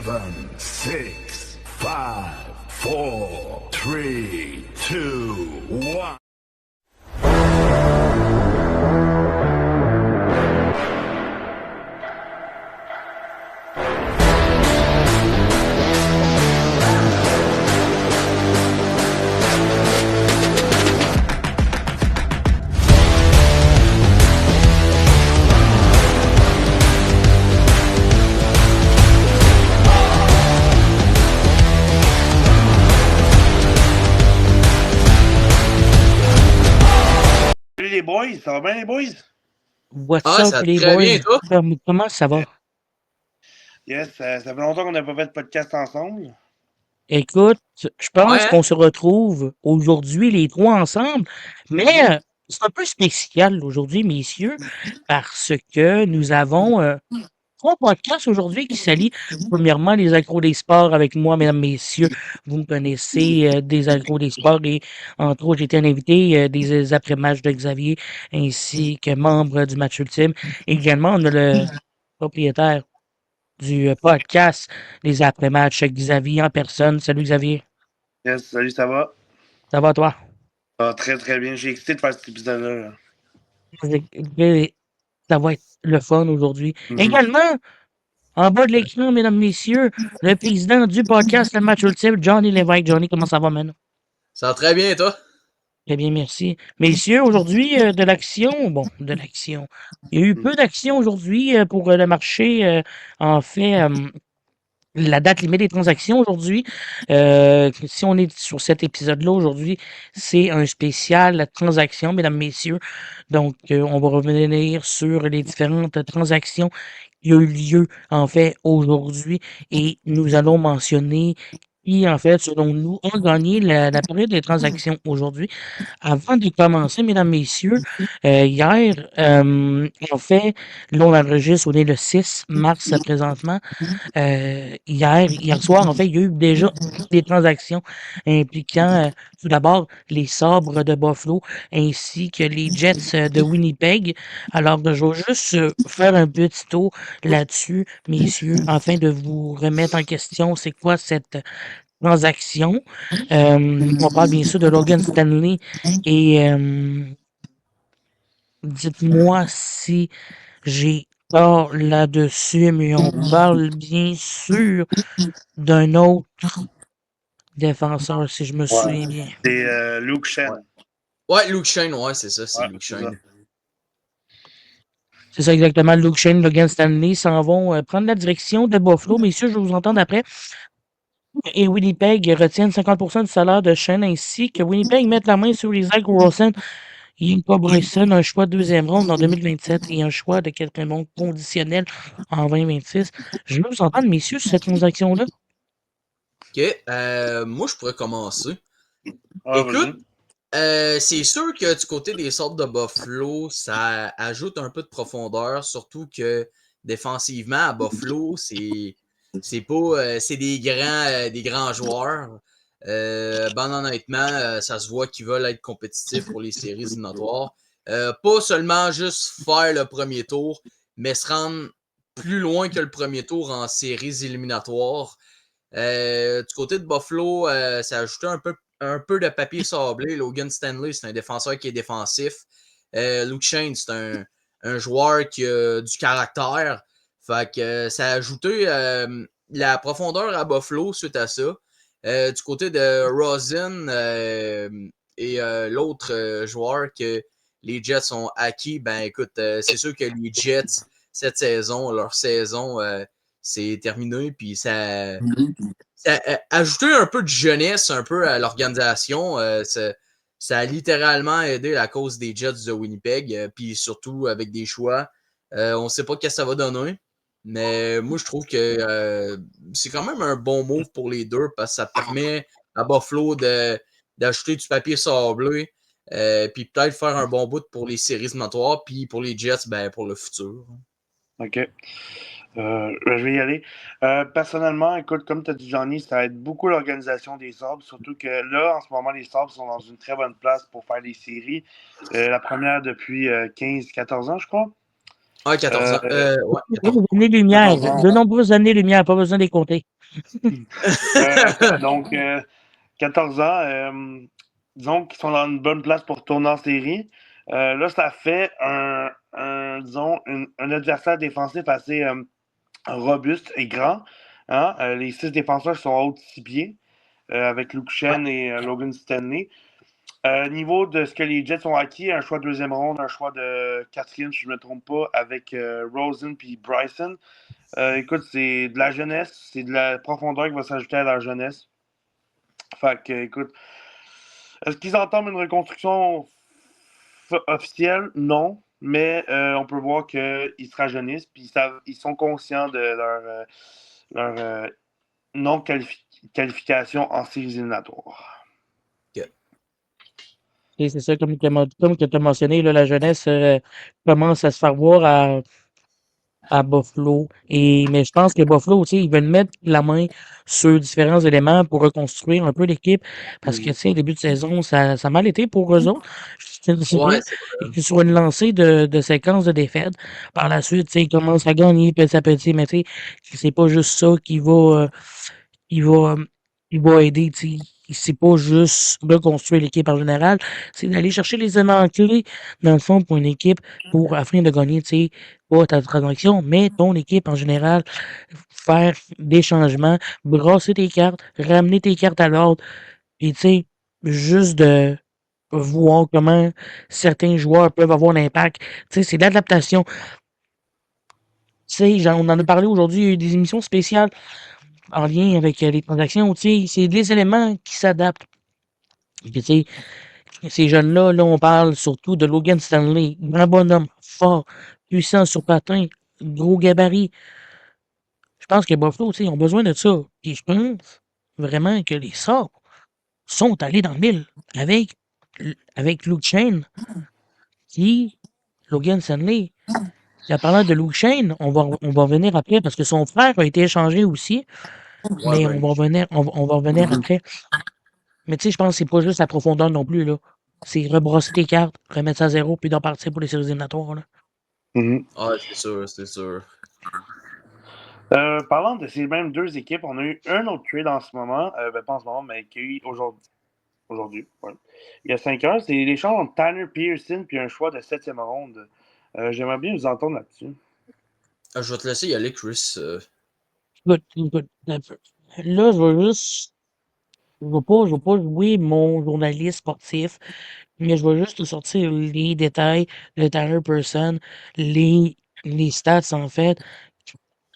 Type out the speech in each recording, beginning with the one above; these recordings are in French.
7, 6, 5, 4, 3, 2, 1. Les boys, ça va bien les boys? What's Ah, up ça va les très boys? bien, toi? Comment ça va? Yes, ça fait longtemps qu'on n'a pas fait de podcast ensemble. Écoute, je pense Ouais, hein? qu'on se retrouve aujourd'hui les trois ensemble, mais c'est un peu spécial aujourd'hui, messieurs, parce que nous avons trois podcasts aujourd'hui qui s'allient. Premièrement, les accros des sports avec moi, mesdames, messieurs. Vous me connaissez des accros des sports et entre autres, j'étais un invité des après-matchs de Xavier ainsi que membre du match ultime. Également, on a le propriétaire du podcast des après-matchs avec Xavier en personne. Salut Xavier. Yes, salut, ça va? Ça va toi? Ça va très très bien. J'ai excité de faire cet épisode-là. Ça va être le fun aujourd'hui. Mhm. Également, en bas de l'écran, mesdames, messieurs, le président du podcast Le Match Ultime, Johnny Lévesque. Johnny, comment ça va maintenant? Ça va très bien, toi? Très bien, merci. Messieurs, aujourd'hui, de l'action. Bon, de l'action. Il y a eu peu d'action aujourd'hui pour le marché. En fait, la date limite des transactions aujourd'hui, si on est sur cet épisode-là aujourd'hui, c'est un spécial transaction, mesdames, messieurs. Donc, on va revenir sur les différentes transactions qui ont eu lieu, en fait, aujourd'hui. Et nous allons mentionner qui, en fait, selon nous, ont gagné la période des transactions aujourd'hui. Avant de commencer, mesdames, messieurs, hier, en fait, là, on enregistre, on est le 6 mars présentement. Hier soir, en fait, il y a eu déjà des transactions impliquant tout d'abord les sabres de Buffalo ainsi que les Jets de Winnipeg. Alors, je vais juste faire un petit tour là-dessus, messieurs, afin de vous remettre en question c'est quoi cette transaction. On parle bien sûr de Logan Stanley et dites-moi si j'ai tort là-dessus, mais on parle bien sûr d'un autre défenseur, si je me souviens bien. C'est Luke Shen. Ouais, Luke Shane, ouais, c'est ça, c'est Ouais, Luke c'est ça. Shane. C'est ça exactement. Luke Shane, Logan Stanley s'en vont prendre la direction de Buffalo. Messieurs, je vais vous entendre après. Et Winnipeg retiennent 50% du salaire de Shane ainsi que Winnipeg mette la main sur les Zach Wilson. Yinka Bryson, un choix de deuxième ronde en 2027 et un choix de quatrième ronde conditionnel en 2026. Je veux vous entendre, messieurs, sur cette transaction-là. Ok, moi je pourrais commencer. Ah, Écoute, vas-y. c'est sûr que du côté des sortes de Buffalo, ça ajoute un peu de profondeur, surtout que défensivement à Buffalo, c'est pas c'est des grands joueurs. Ben honnêtement, ça se voit qu'ils veulent être compétitifs pour les séries éliminatoires. Pas seulement juste faire le premier tour, mais se rendre plus loin que le premier tour en séries éliminatoires. Du côté de Buffalo, ça a ajouté un peu de papier sablé. Logan Stanley, c'est un défenseur qui est défensif. Luke Shane, c'est un joueur qui a du caractère. Fait que ça a ajouté la profondeur à Buffalo suite à ça. Du côté de Rosen et l'autre joueur que les Jets ont acquis, ben écoute, c'est sûr que les Jets, cette saison, leur saison, c'est terminé. Puis ça ajouter un peu de jeunesse un peu à l'organisation. Ça a littéralement aidé la cause des Jets de Winnipeg, puis surtout avec des choix. On ne sait pas ce que ça va donner, mais moi je trouve que c'est quand même un bon move pour les deux parce que ça permet à Buffalo d'ajouter du papier sablé, puis peut-être faire un bon bout pour les séries éliminatoires, puis pour les Jets, ben, pour le futur. OK. Je vais y aller. Personnellement, écoute, comme tu as dit, Johnny, ça aide beaucoup l'organisation des Sabres, surtout que là, en ce moment, les Sabres sont dans une très bonne place pour faire les séries. La première depuis 15-14 ans, je crois. Ah, 14 ans. Ouais, 14 De ans. années-lumière. 14 ans. De nombreuses années-lumière, pas besoin de les compter. Donc, 14 ans, disons qu'ils sont dans une bonne place pour tourner en série. Là, ça fait disons, un adversaire défensif assez robuste et grand. Hein? Les 6 défenseurs sont hauts de 6 pieds, avec Luke Shen et Logan Stanley. Niveau de ce que les Jets ont acquis, un choix de deuxième ronde, un choix de quatrième, si je ne me trompe pas, avec Rosen puis Bryson. Écoute, c'est de la jeunesse, c'est de la profondeur qui va s'ajouter à la jeunesse. Fait que, écoute, est-ce qu'ils entament une reconstruction officielle? Non. Mais on peut voir qu'ils se rajeunissent, puis ils sont conscients de leur non-qualification en séries éliminatoires. Et c'est ça, comme tu as mentionné, là, la jeunesse commence à se faire voir à Buffalo. Mais je pense que Buffalo, ils veulent mettre la main sur différents éléments pour reconstruire un peu l'équipe. Parce que, début de saison, ça a mal été pour eux autres. C'est Ouais, vrai. Et sur une lancée de séquences de défaites. Par la suite, ils commencent à gagner petit à petit. Mais c'est pas juste ça il va, il va aider, tu sais. C'est pas juste reconstruire l'équipe en général, c'est d'aller chercher les éléments clés, dans le fond, pour une équipe, afin de gagner, tu sais, pas ta transaction, mais ton équipe en général, faire des changements, brasser tes cartes, ramener tes cartes à l'ordre, et tu sais, juste de voir comment certains joueurs peuvent avoir l'impact. Tu sais, c'est de l'adaptation. Tu sais, on en a parlé aujourd'hui, il y a eu des émissions spéciales en lien avec les transactions, tu sais, c'est des éléments qui s'adaptent. Et puis, tu sais, ces jeunes-là, là, on parle surtout de Logan Stanley, grand bonhomme, fort, puissant sur patin, gros gabarit. Je pense que Buffalo, tu sais, ils ont besoin de ça. Et je pense vraiment que les Sabres sont allés dans le mille avec Luke Shane, qui, Logan Stanley. En parlant de Luke Shane, on va revenir après parce que son frère a été échangé aussi, mais ben, on va revenir après. Mais tu sais, je pense que c'est pas juste la profondeur non plus, là. C'est rebrosser tes cartes, remettre ça à zéro, puis d'en partir pour les séries éliminatoires, là. Mhm. ah, c'est sûr, c'est sûr. Parlant de ces mêmes deux équipes, on a eu un autre trade en ce moment, pas en ce moment, mais qu'il y a eu aujourd'hui. Ouais. Il y a 5 heures, c'est l'échange entre Tanner Pearson puis un choix de 7e ronde. J'aimerais bien vous entendre là-dessus. Je vais te laisser y aller, Chris. Écoute, là, je vais pas jouer mon journaliste sportif, mais je vais juste te sortir les détails de Tyler Person, les stats, en fait,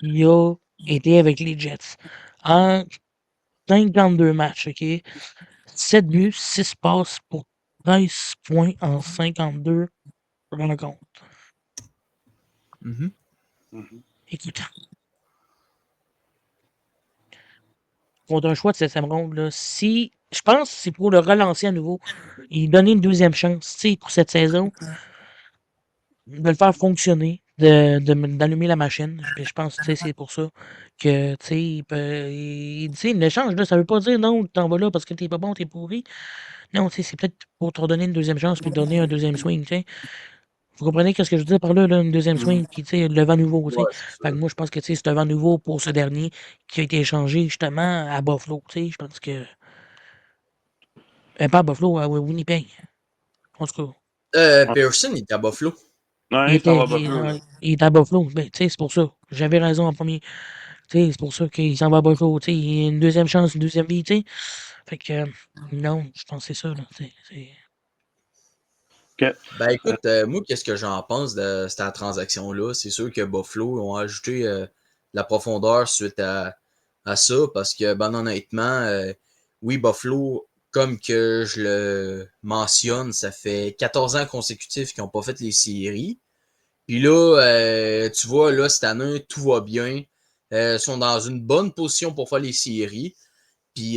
qu'il a été avec les Jets. En 52 matchs, OK? 7 buts, 6 passes pour 13 points en 52 rencontres. Mhm. Écoute, contre un choix de 7e ronde, là, si je pense que c'est pour le relancer à nouveau, et donner une deuxième chance, tu sais, pour cette saison, de le faire fonctionner, d'allumer la machine. Je pense que c'est pour ça que, tu sais, tu sais, l'échange, là, ça veut pas dire non, tu t'en vas là parce que t'es pas bon, t'es pourri. Non, tu sais, c'est peut-être pour te redonner une deuxième chance puis te donner un deuxième swing, tu sais. Vous comprenez ce que je veux dire par là, une deuxième swing, puis tu sais, le vent nouveau, tu sais. Ouais, c'est Fait que sûr. moi, je pense que, tu sais, c'est un vent nouveau pour ce dernier qui a été échangé justement à Buffalo, tu sais. Je pense que. Pas à Buffalo, à Winnipeg. En tout cas. Pearson, il est à Buffalo. Ouais, ça va Buffalo, là. Il était à Buffalo. Ben, tu sais, c'est pour ça. J'avais raison en premier. Tu sais, c'est pour ça qu'il s'en va à Buffalo. Tu sais, il a une deuxième chance, une deuxième vie, tu sais. Fait que, non, je pense que c'est ça, là. OK. Ben écoute, moi, qu'est-ce que j'en pense de cette transaction-là? C'est sûr que Buffalo ont ajouté de la profondeur suite à ça, parce que, ben honnêtement, oui, Buffalo, comme que je le mentionne, ça fait 14 ans consécutifs qu'ils n'ont pas fait les séries. Puis là, tu vois, là, cette année, tout va bien. Ils sont dans une bonne position pour faire les séries. Puis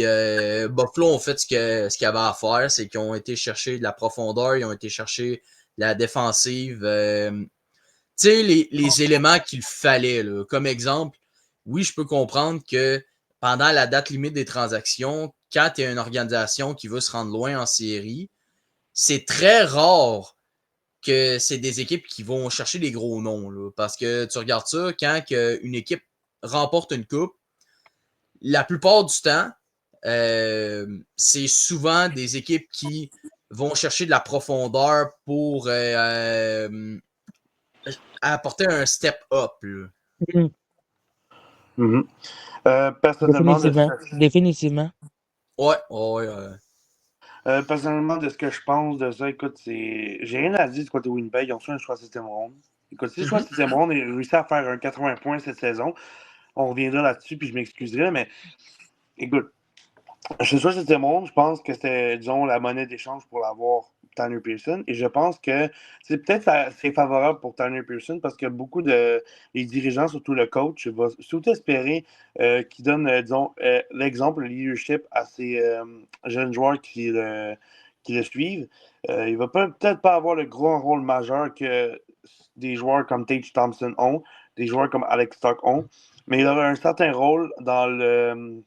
Buffalo ont fait ce qu'il y avait à faire, c'est qu'ils ont été chercher de la profondeur, ils ont été chercher de la défensive. Tu sais, les éléments qu'il fallait. Là. Comme exemple, oui, je peux comprendre que pendant la date limite des transactions, quand tu es une organisation qui veut se rendre loin en série, c'est très rare que c'est des équipes qui vont chercher des gros noms. Là, parce que tu regardes ça, quand une équipe remporte une coupe, la plupart du temps, c'est souvent des équipes qui vont chercher de la profondeur pour apporter un step up. Là. Mhm. Personnellement, Définitivement. Ouais. Personnellement, de ce que je pense de ça, écoute, j'ai rien à dire du côté Winnipeg. Ils ont fait un choix 7e ronde. Écoute, si le choix 7e ronde et réussi à faire un 80 points cette saison, on reviendra là-dessus, puis je m'excuserai, mais écoute, je suis 7e ronde, je pense que c'était, disons, la monnaie d'échange pour l'avoir Tanner Pearson. Et je pense que c'est favorable pour Tanner Pearson parce que beaucoup de les dirigeants, surtout le coach, va surtout espérer qu'il donne, disons, l'exemple, le leadership à ces jeunes joueurs qui le suivent. Il va peut-être pas avoir le grand rôle majeur que des joueurs comme Tage Thompson ont, des joueurs comme Alex Stock ont, mais il aura un certain rôle dans le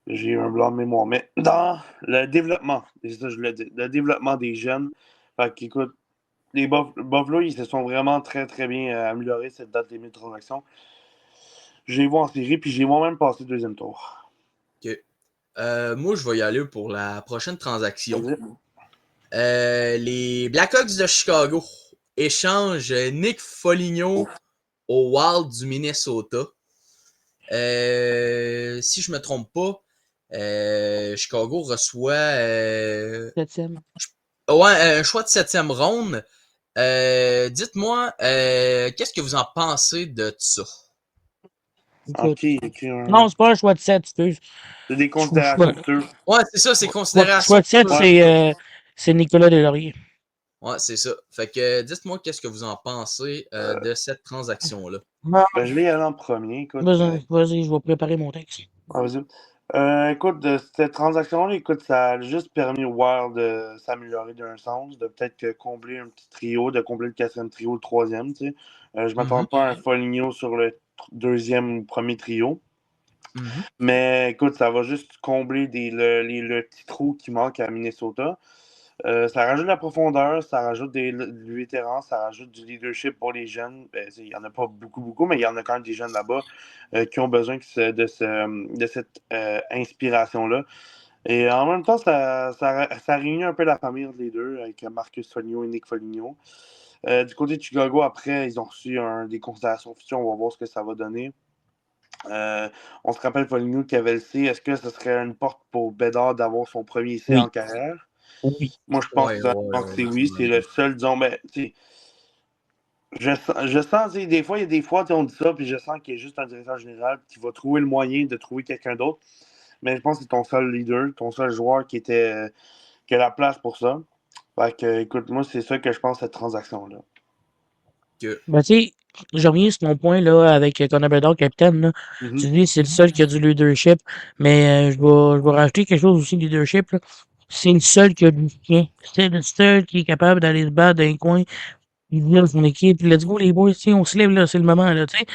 j'ai eu un blanc de mémoire. Mais dans le développement, c'est ça que je voulais dire, le développement des jeunes. Fait qu'écoute, les Buffalo, ils se sont vraiment très, très bien améliorés cette date limite de transaction. Je les vois en série, puis j'ai moi-même passé deuxième tour. OK. Moi, je vais y aller pour la prochaine transaction. Vas-y. Les Blackhawks de Chicago échangent Nick Foligno au Wild du Minnesota. Si je me trompe pas, Chicago reçoit un choix de 7e ronde. Dites-moi, qu'est-ce que vous en pensez de ça? Okay. Non, c'est pas un choix de 7, excuse. C'est des considérations futures. Ouais, c'est ça, c'est considération. Choix de 7, c'est Nicolas Deslauriers. Ouais, c'est ça. Fait que dites-moi qu'est-ce que vous en pensez de cette transaction-là. Ben, je vais y aller en premier. Écoute, vas-y, je vais préparer mon texte. Vas-y. Écoute, de cette transaction-là, écoute, ça a juste permis au Wild de s'améliorer d'un sens, de peut-être combler un petit trio, de combler le 4e trio, le 3e, tu sais. Je m'attends pas à un Foligno sur le 2e ou premier trio. Mais écoute, ça va juste combler le petit trou qui manque à Minnesota. Ça rajoute de la profondeur, ça rajoute des vétérans, ça rajoute du leadership pour les jeunes. Il n'y en a pas beaucoup, mais il y en a quand même des jeunes là-bas qui ont besoin de cette inspiration-là. Et en même temps, ça réunit un peu la famille entre les deux, avec Marcus Foligno et Nick Foligno. Du côté de Chicago, après, ils ont reçu des considérations futures. On va voir ce que ça va donner. On se rappelle Foligno qui avait le C. Est-ce que ce serait une porte pour Bédard d'avoir son premier C en carrière? Oui. Moi, je pense que c'est oui. C'est le seul, disons, ben, je sens, des fois, il y a des fois, on dit ça, puis je sens qu'il y a juste un directeur général qui va trouver le moyen de trouver quelqu'un d'autre. Mais je pense que c'est ton seul leader, ton seul joueur qui a la place pour ça. Fait que, écoute, moi, c'est ça que je pense, cette transaction-là. Ben, tu sais, je reviens sur ton point, là, avec Connor Bedard, capitaine, là. Tu dis, c'est le seul qui a du leadership, mais je vais rajouter quelque chose aussi de leadership, là. C'est le seul qui a du chien. C'est le seul qui est capable d'aller se battre dans les coins. Il dit à son équipe, let's go les boys, on se lève là, c'est le moment, là, tu sais.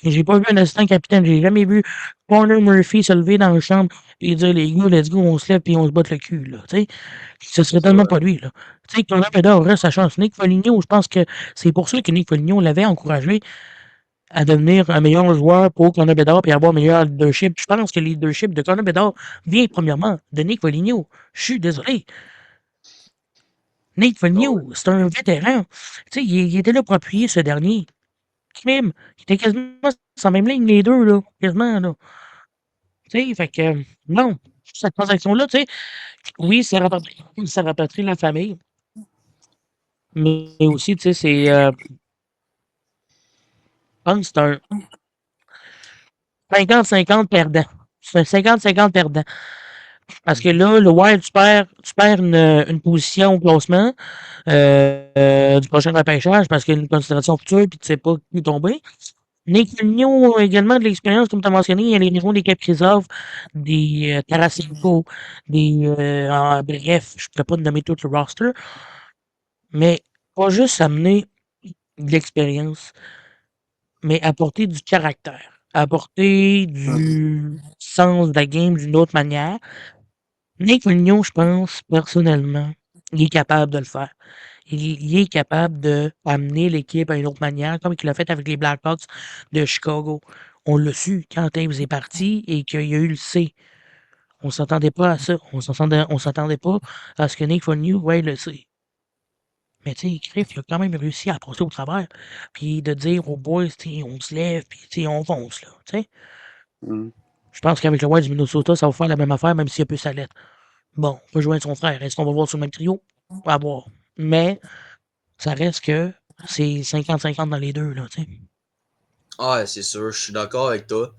J'ai pas vu un assistant capitaine, j'ai jamais vu Connor Murphy se lever dans la chambre et dire, les gars, let's go, on se lève puis on se bat le cul, là, tu sais. Ce serait tellement pas lui, là. Tu sais, Connor Bedard aurait sa chance. Nick Foligno, je pense que c'est pour ça que Nick Foligno l'avait encouragé à devenir un meilleur joueur pour Connor Bedard et avoir un meilleur leadership. Je pense que le leadership de Connor Bedard vient premièrement de Nick Foligno. Je suis désolé. Nick Foligno, c'est un vétéran. Tu sais, il était là pour appuyer ce dernier. Même, il était quasiment sans même ligne, les deux, là. Quasiment, là. Tu sais, fait que, non. Cette transaction-là, tu sais, oui, ça rapatrie la famille. Mais aussi, tu sais, c'est. Je pense que c'est un 50-50 perdant. C'est un 50-50 perdant. Parce que là, le Wild, tu perds une position au classement du prochain repêchage parce qu'il y a une considération future et tu ne sais pas qui tomber. Nick Foligno a également de l'expérience, comme tu as mentionné. Il y a les régions des Kaprizov, des Tarasenko, bref, je ne peux pas te nommer tout le roster. Mais pas juste amener de l'expérience, mais apporter du caractère, apporter du sens de la game d'une autre manière. Nick Foligno, je pense, personnellement, Il est capable de le faire. Il est capable d'amener l'équipe à une autre manière, comme il l'a fait avec les Blackhawks de Chicago. On l'a su quand Taves est parti et qu'il y a eu le C. On s'attendait pas à ça. On s'attendait pas à ce que Nick Fournier ouais le C. Mais tu sais, Griff, il a quand même réussi à passer au travers. Puis de dire aux boys, on se lève, puis on fonce, là. T'sais. Mm. Je pense qu'avec le Wild du Minnesota, ça va faire la même affaire, même s'il y a plus sa lettre. Bon, on peut joindre son frère. Est-ce qu'on va voir sur le même trio? À voir. Mais ça reste que c'est 50-50 dans les deux, là, tu sais. Ah, c'est sûr, je suis d'accord avec toi.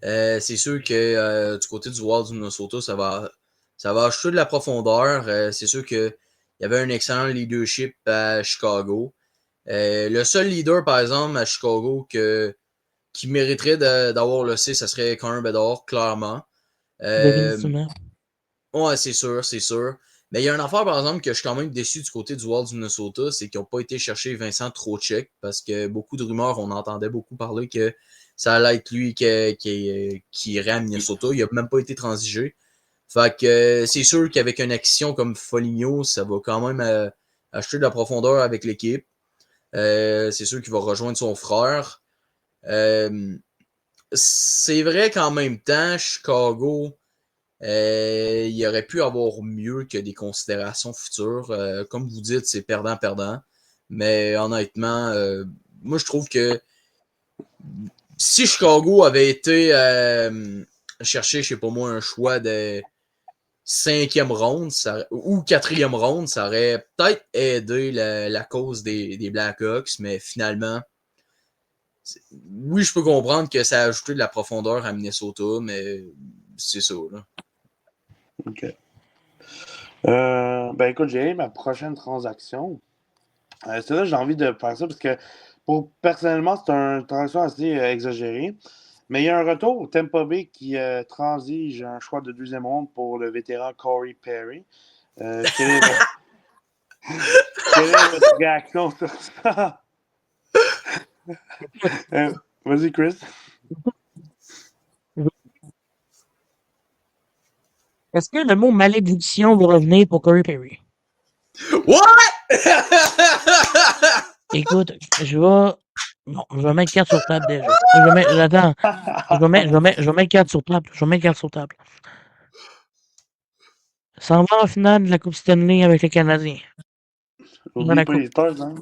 C'est sûr que du côté du Wild du Minnesota, ça va ajouter de la profondeur. C'est sûr qu'il y avait un excellent leadership à Chicago. Le seul leader, par exemple, à Chicago qui mériterait d'avoir le C, ça serait Connor Bedard, clairement. Définitivement. Ouais, c'est sûr, c'est sûr. Mais il y a une affaire, par exemple, que je suis quand même déçu du côté du Wild du Minnesota, c'est qu'ils n'ont pas été chercher Vincent Trocheck, parce que beaucoup de rumeurs, on entendait beaucoup parler que ça allait être lui qui irait à Minnesota. Il n'a même pas été transigé. Fait que c'est sûr qu'avec une action comme Foligno, ça va quand même acheter de la profondeur avec l'équipe. C'est sûr qu'il va rejoindre son frère. C'est vrai qu'en même temps, Chicago, il aurait pu avoir mieux que des considérations futures. Comme vous dites, c'est perdant-perdant. Mais honnêtement, moi je trouve que si Chicago avait été chercher, je sais pas moi, un choix de 5e ronde ou 4e ronde, ça aurait peut-être aidé la cause des Blackhawks, mais finalement, oui, je peux comprendre que ça a ajouté de la profondeur à Minnesota, mais c'est ça, là. OK. Ben écoute, j'ai ma prochaine transaction. C'est là j'ai envie de faire ça parce que personnellement, c'est une transaction assez exagérée. Mais il y a un retour au Tampa Bay qui transige un choix de 2e ronde pour le vétéran Corey Perry. Quelle est votre réaction sur ça? Vas-y, Chris. Est-ce que le mot malédiction va revenir pour Corey Perry? What? Écoute, je vais mettre 4 sur table déjà. Attends. Je vais mettre 4 sur table. Je vais mettre 4 sur table. Ça en va en finale de la Coupe Stanley avec les Canadiens. Oublie pas les Stars, hein?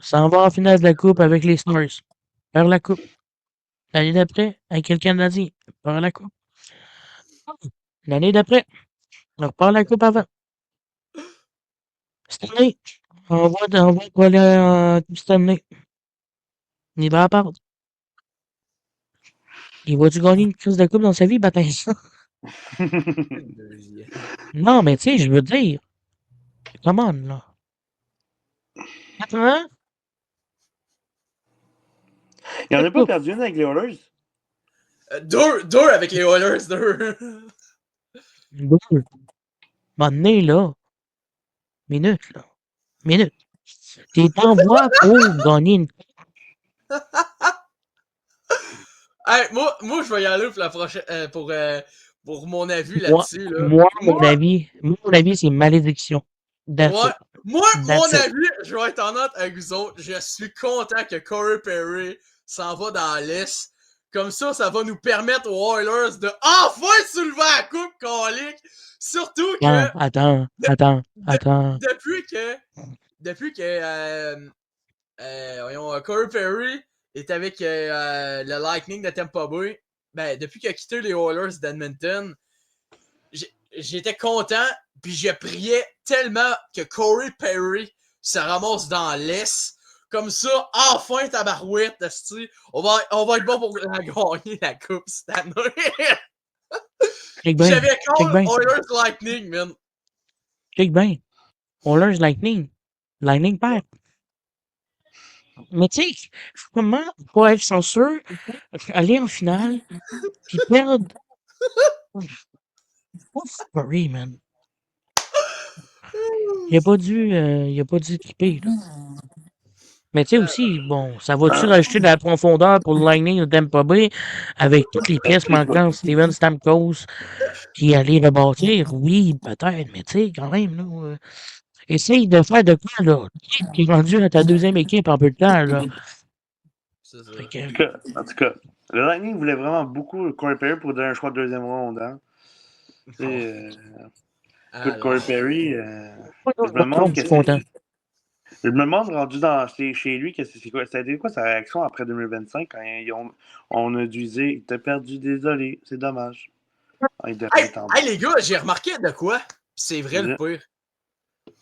Ça en va en finale de la Coupe avec les Stars. Par la Coupe. L'année d'après, avec le Canadien. Par la Coupe. L'année d'après, on repart la Coupe avant. Stanley. On va pour aller en Coupe Stanley. Il va à part. Il va-tu gagner une crise de coupe dans sa vie, baptême ça? Non, mais tu sais, je veux dire. Come on, là. 4 ans? Il en a pas perdu une avec les Oilers? Deux avec les Oilers, deux. M'en là. Minute, là. Minute. T'es en voie pour gagner une coupe. Hey, moi, je vais y aller pour la prochaine. Pour mon avis là-dessus. Là. Mon avis, c'est malédiction. Mon avis, je vais être honnête avec vous autres. Je suis content que Corey Perry s'en va dans l'Est. Comme ça va nous permettre aux Oilers de enfin soulever la coupe, colique. Surtout que. Attends. Depuis que voyons, Corey Perry est avec le Lightning de Tampa Bay, ben, depuis qu'il a quitté les Oilers d'Edmonton, j'étais content, puis je priais tellement que Corey Perry se ramasse dans l'Est. Comme ça, enfin, tabarouette, on va être bon pour gagner la coupe cette année. J'avais call Oilers Lightning, man. Check bien. Oilers Lightning. Lightning perd. Mais tu sais, comment pour être chanceux, aller en finale, puis perdre. Sorry, man. Il a pas dû triper, là. Mais tu sais aussi, bon, ça va-tu rajouter de la profondeur pour le Lightning de Tampa Bay avec toutes les pièces manquantes, Steven Stamkos, qui allait rebâtir? Oui, peut-être, mais tu sais, quand même, là, essaye de faire de quoi, là? Qui est rendu à ta deuxième équipe en peu de temps, là. C'est ça. Fait que, En tout cas, le Lightning voulait vraiment beaucoup Corey Perry pour donner un choix de deuxième ronde. Hein? Oh. Écoute, Corey Perry, moi, je je me me demande retrouve qu'est-ce content. Je me demande, rendu chez lui, c'est quoi, ça a été quoi sa réaction après 2025 quand on a dû dire il t'a perdu, désolé, c'est dommage. Il devrait être en bas. Hey, les gars, j'ai remarqué de quoi? C'est vrai le pire. Tu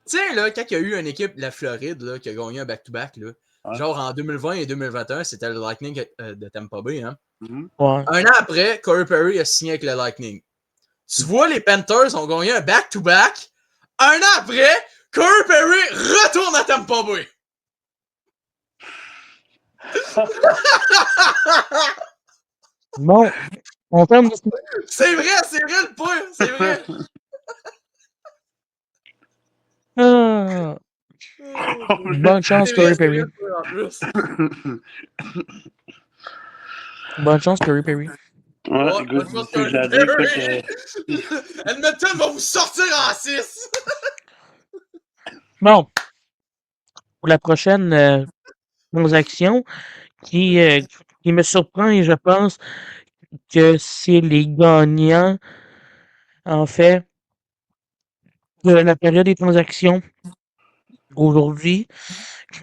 sais, là, quand il y a eu une équipe de la Floride là, qui a gagné un back-to-back, là, Ouais. genre en 2020 et 2021, c'était le Lightning de Tampa Bay. Hein? Ouais. Un an après, Corey Perry a signé avec le Lightning. Tu vois, les Panthers ont gagné un back-to-back. Un an après, Corey Perry retourne à Tampa Bay. Bon, on ferme. C'est vrai le pire, c'est vrai. Ah, bonne chance, C'est vrai, Corey c'est Perry. vrai, le pire en plus. Bonne chance, Corey Perry. Ouais, Ouais, écoute, je pense c'est ce que que j'ai dit. Perry, Edmonton va vous sortir en 6. Bon, pour la prochaine transaction qui me surprend et je pense que c'est les gagnants, en fait, de la période des transactions aujourd'hui.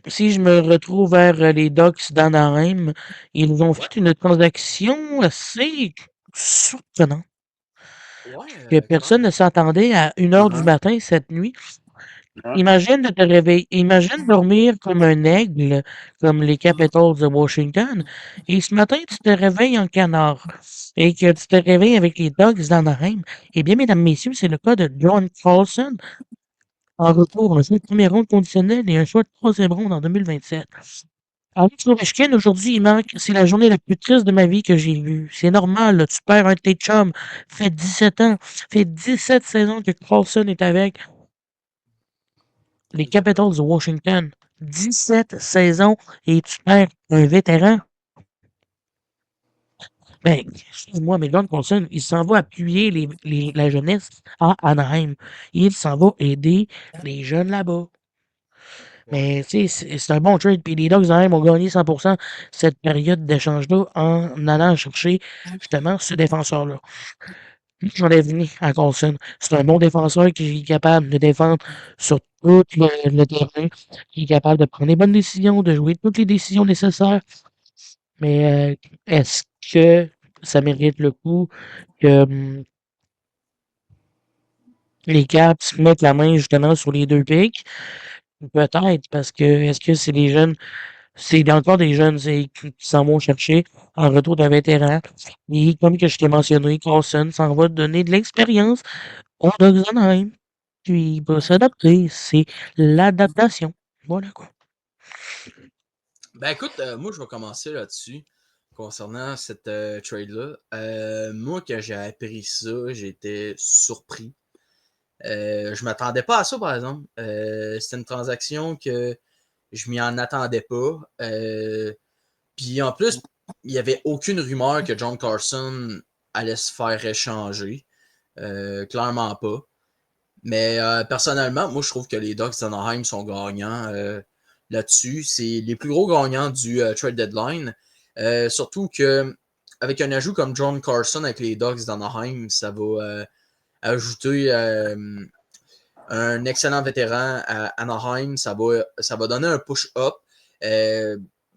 Si je me retrouve vers les Ducks d'Anaheim, ils ont fait une transaction assez surprenante que personne ne s'attendait à 1 heure du matin cette nuit. Ouais. Imagine de te réveiller, imagine dormir comme un aigle, comme les Capitals de Washington, et ce matin, tu te réveilles en canard, et que tu te réveilles avec les Ducks d'Anaheim. Eh bien, mesdames, messieurs, c'est le cas de John Carlson, en retour, un choix de première ronde conditionnel et un choix de troisième ronde en 2027. Alex Ovechkin, aujourd'hui, il manque. C'est la journée la plus triste de ma vie que j'ai vue. C'est normal, là, tu perds un de tes chums. Fait 17 ans. Fait 17 saisons que Carlson est avec les Capitals de Washington. 17 saisons et tu perds un vétéran. Ben, excuse-moi, mais John Carlson, il s'en va appuyer la jeunesse à Anaheim. Il s'en va aider les jeunes là-bas. Mais tu sais, c'est un bon trade. Puis les Ducks d'Anaheim ont gagné 100% cette période d'échange-là en allant chercher justement ce défenseur-là. J'en ai venu à Carlson. C'est un bon défenseur qui est capable de défendre sur tout le terrain, qui est capable de prendre les bonnes décisions, de jouer toutes les décisions nécessaires. Mais est-ce que ça mérite le coup que les Caps mettent la main justement sur les 2 picks? Peut-être, parce que est-ce que c'est des jeunes, c'est encore des jeunes qui s'en vont chercher en retour d'un vétéran. Et comme que je t'ai mentionné, Carlson s'en va donner de l'expérience aux Ducks d'Anaheim. Puis il va s'adapter. C'est l'adaptation. Voilà quoi. Ben écoute, moi je vais commencer là-dessus concernant cette trade-là. Moi, quand j'ai appris ça, j'étais surpris. Je m'attendais pas à ça, par exemple. C'était une transaction que je m'y en attendais pas. Puis en plus, il n'y avait aucune rumeur que John Carlson allait se faire échanger. Clairement pas. Mais personnellement, moi je trouve que les Ducks d'Anaheim sont gagnants là-dessus. C'est les plus gros gagnants du trade deadline. Surtout que avec un ajout comme John Carlson avec les Ducks d'Anaheim, ça va ajouter un excellent vétéran à Anaheim. Ça va donner un push-up.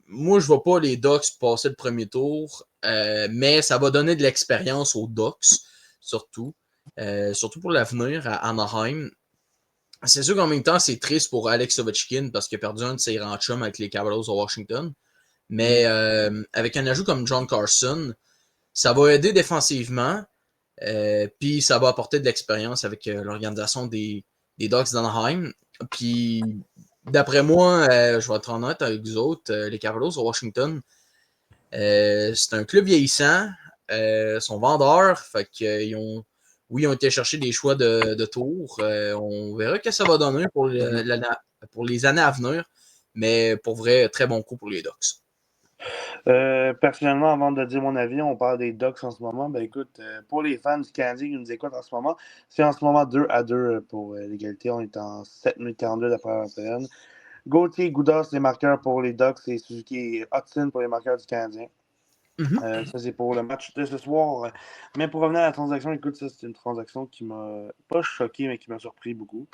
Moi, je ne vois pas les Ducks passer le premier tour, mais ça va donner de l'expérience aux Ducks, surtout. Surtout pour l'avenir à Anaheim. C'est sûr qu'en même temps, c'est triste pour Alex Ovechkin parce qu'il a perdu un de ses grands chums avec les Capitals de Washington. Mais avec un ajout comme John Carlson, ça va aider défensivement. Puis ça va apporter de l'expérience avec l'organisation des Ducks d'Anaheim. Puis d'après moi, je vais être honnête avec vous autres, les Capitals de Washington, c'est un club vieillissant. Ils sont vendeurs. Fait qu'ils ont. Oui, ils ont été chercher des choix de tour. On verra ce que ça va donner pour les années à venir. Mais pour vrai, très bon coup pour les Ducks. Personnellement, avant de dire mon avis, on parle des Ducks en ce moment. Ben écoute, pour les fans du Canadien qui nous écoutent en ce moment, c'est en ce moment 2-2 pour l'égalité. On est en 7 minutes 42 de la première période. Gauthier, Goudas, les marqueurs pour les Ducks et Suzuki et Hudson pour les marqueurs du Canadien. Ça, c'est pour le match de ce soir. Mais pour revenir à la transaction, écoute, ça, c'est une transaction qui m'a pas choqué, mais qui m'a surpris beaucoup.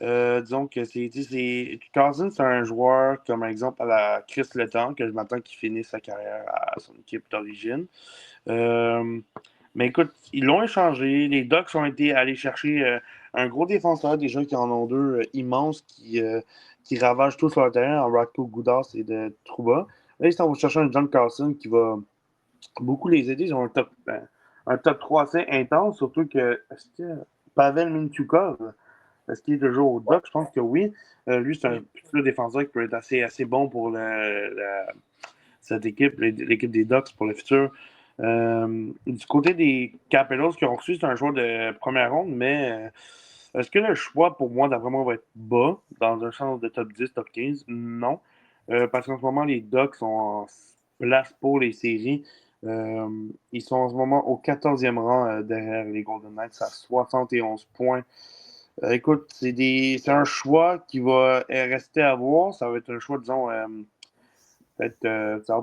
Disons que Carlson, c'est un joueur, comme exemple, à la Chris Letang, que je m'attends qu'il finisse sa carrière à son équipe d'origine. Mais écoute, ils l'ont échangé. Les Ducks ont été allés chercher un gros défenseur, déjà qui en ont deux immenses, qui ravagent tout sur le terrain, en Radko Goudas et de Trouba. Là, ils s'en vont chercher un John Carlson qui va beaucoup les aider. Ils ont un top 3 assez intense, surtout que est-ce que Pavel Mintyukov, est-ce qu'il est toujours au Ducks? Je pense que oui. Lui, c'est un futur défenseur qui peut être assez bon pour cette équipe, l'équipe des Ducks pour le futur. Du côté des Capitals qui ont reçu, c'est un joueur de première ronde, mais est-ce que le choix pour moi, d'après moi, va être bas, dans un sens de top 10, top 15? Non. Parce qu'en ce moment, les Ducks sont en place pour les séries. Ils sont en ce moment au 14e rang derrière les Golden Knights à 71 points. Écoute, c'est un choix qui va rester à voir. Ça va être un choix, disons, ça va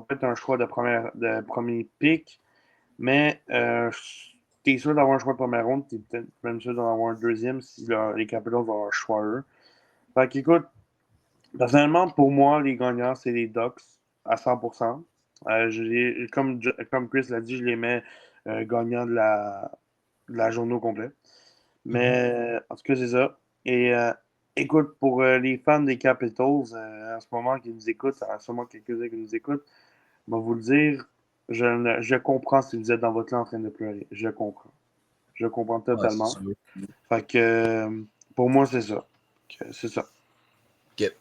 peut-être un choix de premier pick, mais t'es sûr d'avoir un choix de première ronde, t'es peut-être même sûr d'en avoir un deuxième si les Capitals ont un choix eux. Fait qu'écoute, personnellement, pour moi, les gagnants, c'est les Ducks à 100%. Comme Chris l'a dit, je les mets gagnants de la journée au complet. Mais en tout cas, c'est ça. Et écoute, pour les fans des Capitals, en ce moment qui nous écoutent, ça y en a sûrement quelques-uns qui nous écoutent, je vais vous le dire, je comprends si vous êtes dans votre lit en train de pleurer. Je comprends. Je comprends Ouais, c'est totalement. sûr. Fait que pour moi, c'est ça. C'est ça. OK.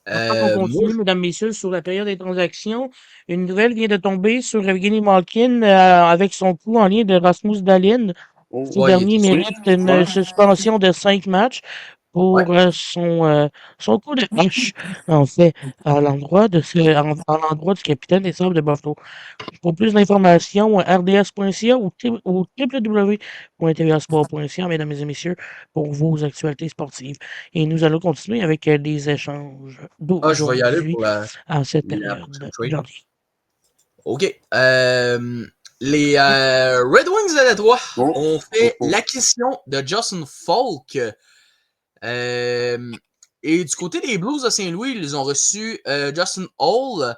Avant qu'on continue, mesdames, messieurs, sur la période des transactions, une nouvelle vient de tomber sur Evgeny Malkin avec son coup en lien de Rasmus Dahlin. Oh, Ce Ouais, il dernier était mérite une ouais. suspension de 5 matchs pour son coup de hache, en fait, à l'endroit du capitaine des Sabres de Buffalo. Pour plus d'informations, rds.ca ou www.tvsport.ca, mesdames et messieurs, pour vos actualités sportives. Et nous allons continuer avec les échanges je vais y aller d'aujourd'hui pour en cette la période. prochaine trade. Janvier. OK. Les Red Wings de Détroit ont fait l'acquisition de Justin Falk. Et du côté des Blues de Saint-Louis, ils ont reçu Justin Hall,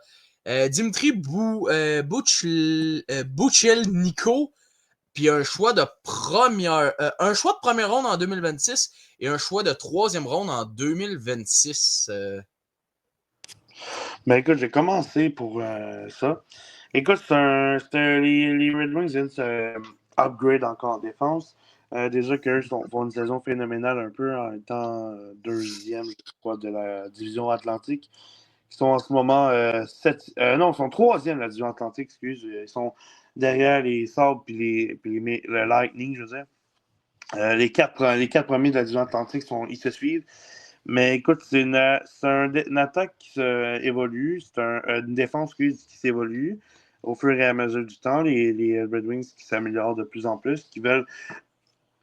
Dimitri Buchelnico, puis un choix de première ronde en 2026 et un choix de troisième ronde en 2026. Ben écoute, j'ai commencé pour ça. Écoute, les Red Wings viennent se upgrade encore en défense. Déjà qu'eux font une saison phénoménale un peu en étant deuxième, je crois, de la division Atlantique. Ils sont en ce moment ils sont troisième de la division Atlantique, excuse. Ils sont derrière les Sabres et le Lightning, je veux dire. Les quatre premiers de la division Atlantique ils se suivent. Mais écoute, une attaque qui évolue, c'est une défense qui s'évolue au fur et à mesure du temps. Les Red Wings qui s'améliorent de plus en plus, qui veulent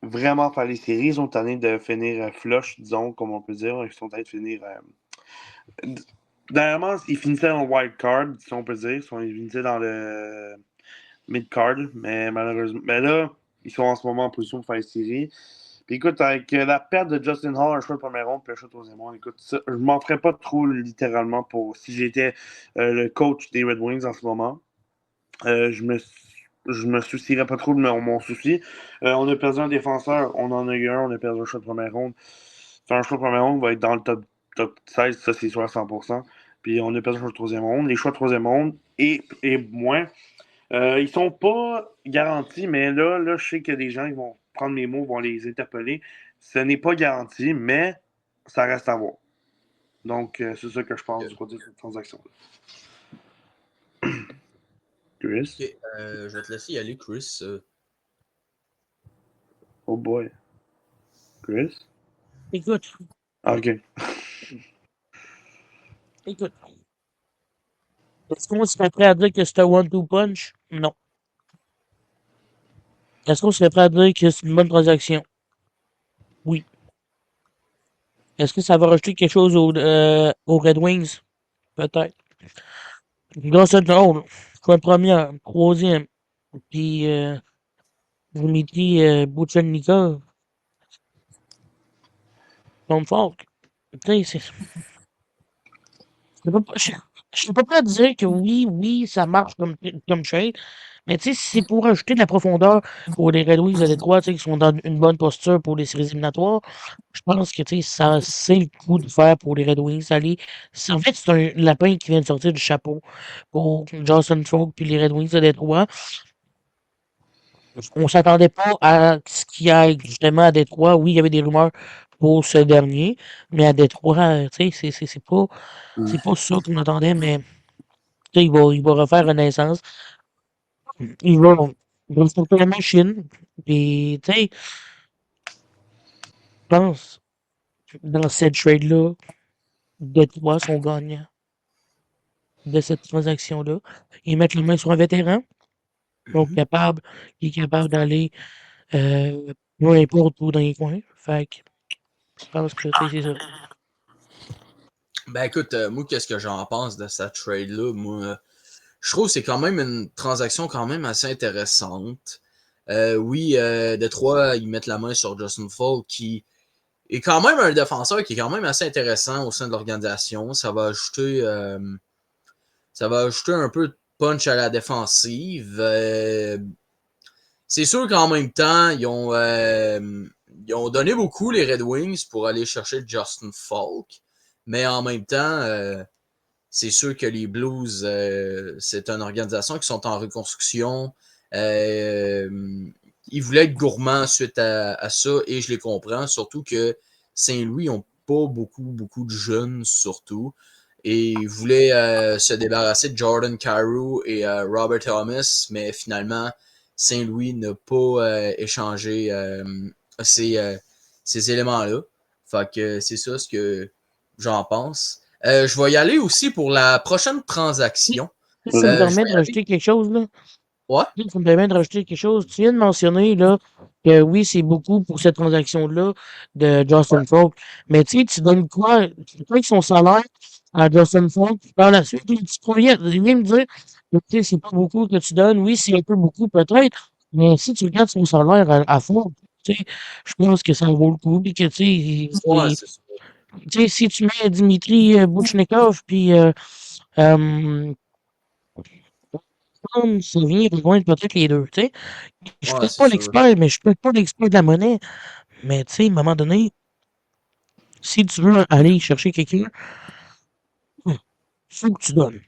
vraiment faire les séries. Ils sont tannés de finir flush, disons, comme on peut dire. Ils sont tannés de finir. Dernièrement, ils finissaient en wild card, si on peut dire. Ils finissaient dans le mid card, mais malheureusement. Mais là, ils sont en ce moment en position pour faire les séries. Puis écoute, avec la perte de Justin Hall, un choix de première ronde, puis un choix de troisième ronde, écoute, ça, je m'en ferais pas trop littéralement pour si j'étais le coach des Red Wings en ce moment. Je me soucierais pas trop de mon souci. On a perdu un défenseur, on en a eu un, on a perdu un choix de première ronde. Un choix de première ronde va être dans le top 16, ça c'est sûr à 100%. Puis on a perdu un choix de troisième ronde. Les choix de troisième ronde et moins. Ils sont pas garantis, mais là, je sais qu'il y a des gens qui vont prendre mes mots, vont les interpeller. Ce n'est pas garanti, mais ça reste à voir. Donc, c'est ça que je pense du côté de cette transaction-là. Chris? OK. Je vais te laisser y aller, Chris. Oh boy. Chris? Écoute, OK. Écoute, est-ce qu'on serait prêt à dire que c'est un one-two punch? Non. Est-ce qu'on serait prêt à dire que c'est une bonne transaction? Oui. Est-ce que ça va rajouter quelque chose aux Red Wings? Peut-être. Dans cette zone, choix de première, troisième, puis Dmitri Bouchelnikov, Tom Falk. Tu sais, je suis pas prêt à dire que oui, ça marche comme trade, mais tu sais, si c'est pour ajouter de la profondeur pour les Red Wings de Détroit, tu sais, qui sont dans une bonne posture pour les séries éliminatoires, je pense que tu sais, ça c'est le coup de faire pour les Red Wings. En fait, c'est un lapin qui vient de sortir du chapeau pour Johnson Folk puis les Red Wings de Détroit. On s'attendait pas à ce qu'il y ait justement à Détroit. Oui, il y avait des rumeurs pour ce dernier, mais à Détroit, tu sais, c'est pas ça qu'on attendait, mais tu sais, il va refaire renaissance. Il va sortir la machine. Puis, tu sais, je pense, dans cette trade-là, Détroit sont gagnants de cette transaction-là. Ils mettent la main sur un vétéran, donc qui est capable d'aller peu importe où dans les coins. Fait que je pense que, tu sais, c'est ça. Ben écoute, moi, qu'est-ce que j'en pense de cette trade-là? Moi, je trouve que c'est quand même une transaction quand même assez intéressante. Oui, Détroit, ils mettent la main sur Justin Falk, qui est quand même un défenseur qui est quand même assez intéressant au sein de l'organisation. Ça va ajouter un peu de punch à la défensive. C'est sûr qu'en même temps, ils ont donné beaucoup les Red Wings pour aller chercher Justin Falk. Mais en même temps, c'est sûr que les Blues, c'est une organisation qui sont en reconstruction. Euh, ils voulaient être gourmands suite à ça et je les comprends. Surtout que Saint-Louis n'ont pas beaucoup de jeunes, surtout. Et ils voulaient se débarrasser de Jordan Carew et Robert Thomas, mais finalement, Saint-Louis n'a pas échangé ces, euh, ces éléments-là. Fait que c'est ça ce que j'en pense. Je vais y aller aussi pour la prochaine transaction. Si ça me Je vais permet de y aller. rajouter quelque chose, là. Ouais. Si ça me permet de rajouter quelque chose. Tu viens de mentionner, là, que oui, c'est beaucoup pour cette transaction-là de Justin Falk. Mais tu donnes quoi? Tu payes son salaire à Justin Falk. Par la suite, tu viens me dire que tu sais, c'est pas beaucoup que tu donnes. Oui, c'est un peu beaucoup, peut-être. Mais si tu regardes son salaire à Falk, tu sais, je pense que ça vaut le coup. Puis que, Ouais, c'est ça. tu sais, si tu mets Dimitri Bouchnikov, puis ça vient rejoindre peut-être les deux, tu sais. Je suis Ouais, peut-être c'est pas sûr. l'expert, mais je suis peut-être pas l'expert de la monnaie. Mais tu sais, à un moment donné, si tu veux aller chercher quelqu'un, faut que tu donnes.